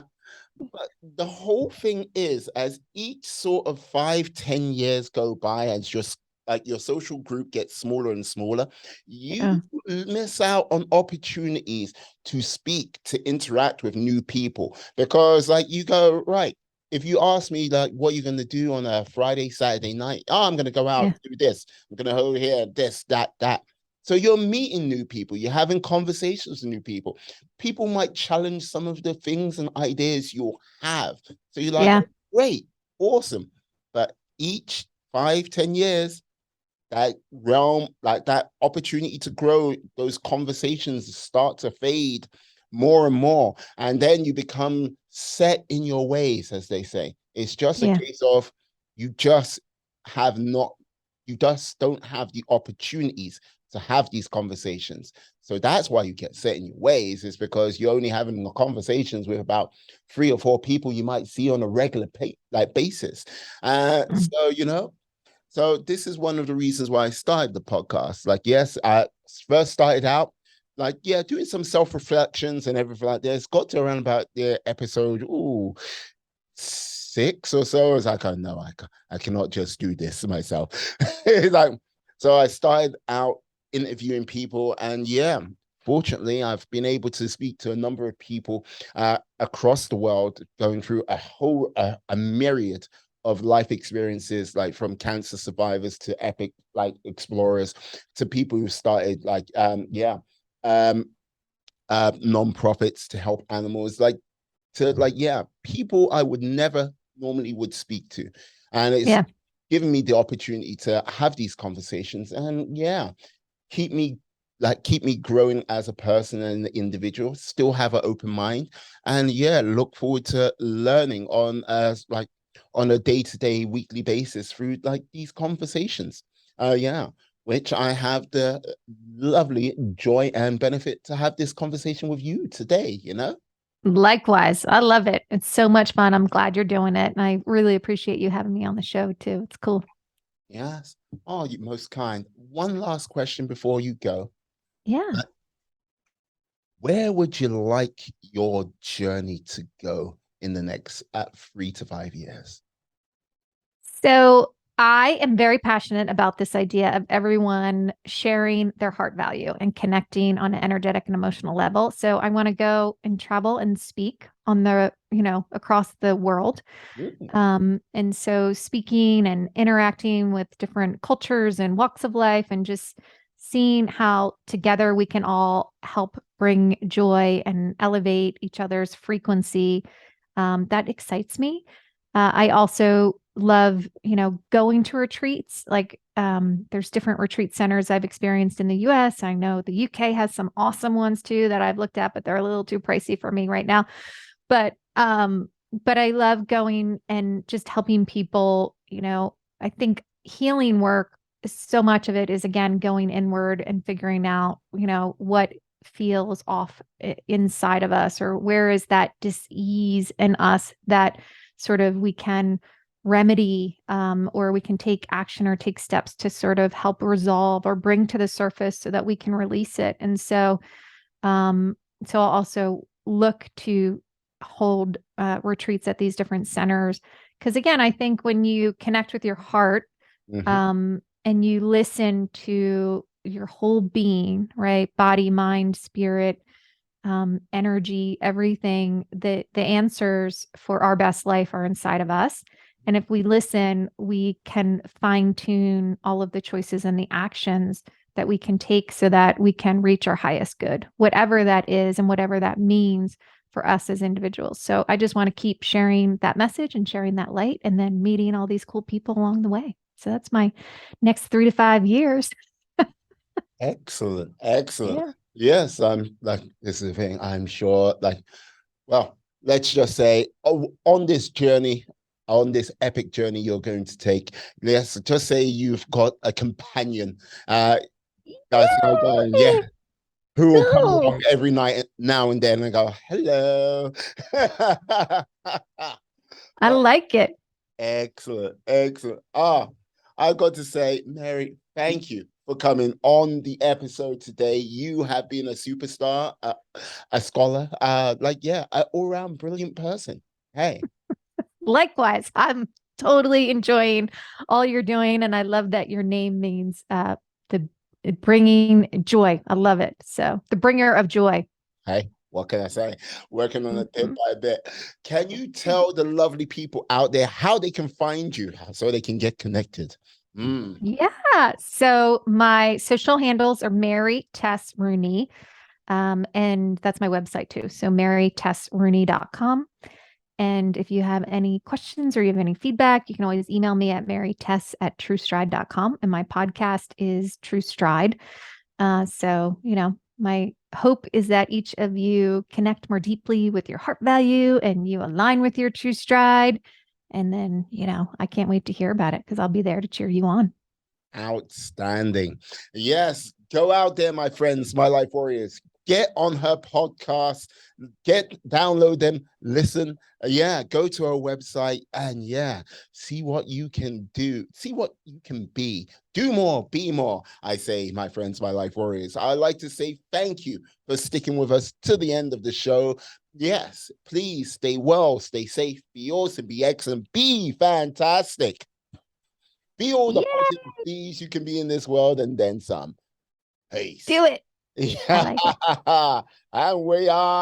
but the whole thing is, as each sort of 5, 10 years go by, as you're like your social group gets smaller and smaller, you
Yeah.
miss out on opportunities to speak, to interact with new people. Because like you go, right, if you ask me like what you're gonna do on a Friday, Saturday night, oh, I'm gonna go out
Yeah.
and do this. I'm gonna go here, this, that, that. So you're meeting new people, you're having conversations with new people. People might challenge some of the things and ideas you'll have. So you're like,
Yeah.
oh, great, awesome. But each 5, 10 years, that realm, like that opportunity to grow, those conversations start to fade more and more. And then you become set in your ways, as they say. It's just a
Yeah.
case of you just have not, you just don't have the opportunities to have these conversations. So that's why you get set in your ways, is because you're only having the conversations with about 3 or 4 people you might see on a regular like basis.
Mm.
So this is one of the reasons why I started the podcast. Like, yes, I first started out like, yeah, doing some self-reflections and everything like that. It's got to around about the episode, 6 or so. It's like, oh no, I cannot just do this myself. Like, so I started out interviewing people, and yeah, fortunately, I've been able to speak to a number of people across the world, going through a myriad of life experiences, like from cancer survivors to epic like explorers to people who started like um non-profits to help animals, like to like people I would never normally would speak to. And it's
Yeah.
given me the opportunity to have these conversations, and keep me keep me growing as a person and an individual, still have an open mind, and look forward to learning on on a day-to-day, weekly basis through like these conversations. Which I have the lovely joy and benefit to have this conversation with you today.
Likewise. I love it. It's so much fun. I'm glad you're doing it. And I really appreciate you having me on the show too. It's cool.
Yes. Oh, you most kind. One last question before you go.
Yeah.
Uh, Where would you like your journey to go in the next 3 to 5 years?
So I am very passionate about this idea of everyone sharing their heart value and connecting on an energetic and emotional level. So I want to go and travel and speak on across the world.
Ooh.
And so speaking and interacting with different cultures and walks of life and just seeing how together we can all help bring joy and elevate each other's frequency. That excites me. I also love, going to retreats. Like there's different retreat centers I've experienced in the US. I know the UK has some awesome ones too that I've looked at, but they're a little too pricey for me right now. But I love going and just helping people. I think healing work, so much of it is again going inward and figuring out, what feels off inside of us, or where is that dis-ease in us that sort of we can remedy, or we can take action or take steps to sort of help resolve or bring to the surface so that we can release it. And um, so I'll also look to hold retreats at these different centers. Because again, I think when you connect with your heart,
Mhm.
and you listen to your whole being, right? Body, mind, spirit, energy, everything, the answers for our best life are inside of us. And if we listen, we can fine tune all of the choices and the actions that we can take so that we can reach our highest good, whatever that is and whatever that means for us as individuals. So I just want to keep sharing that message and sharing that light and then meeting all these cool people along the way. So that's my next 3 to 5 years.
Excellent, excellent.
Yeah.
Yes, I'm like this is the thing. I'm sure, like, well, let's just say, on this journey, on this epic journey you're going to take, let's just say you've got a companion. That's now going,
Yay!
who will come
No.
along every night now and then and go, hello.
I like it.
Excellent, excellent. I've got to say, Mary, thank you for coming on the episode today. You have been a superstar, a scholar, an all-round brilliant person. Hey,
Likewise. I'm totally enjoying all you're doing. And I love that your name means the bringing joy. I love it. So the bringer of joy.
Hey, what can I say? Working on it bit
Mhm.
by bit. Can you tell the lovely people out there how they can find you so they can get connected? Mm.
Yeah. So my social handles are Mary Tess Rooney. And that's my website too. So marytessrooney.com. And if you have any questions or you have any feedback, you can always email me at marytess@truestride.com. And my podcast is True Stride. So, my hope is that each of you connect more deeply with your heart value and you align with your true stride. And then, I can't wait to hear about it because I'll be there to cheer you on.
Outstanding. Yes, go out there, my friends, my life warriors. Get on her podcast, download them, listen. Yeah, go to her website and yeah, see what you can do, see what you can be. Do more, be more. I say, my friends, my life warriors. I like to say thank you for sticking with us to the end of the show. Yes, please stay well, stay safe, be awesome, be excellent, be fantastic. Be all the
Yeah,
positive bees you can be in this world and then some. Peace.
do it. I
Yeah.
like it.
And we are.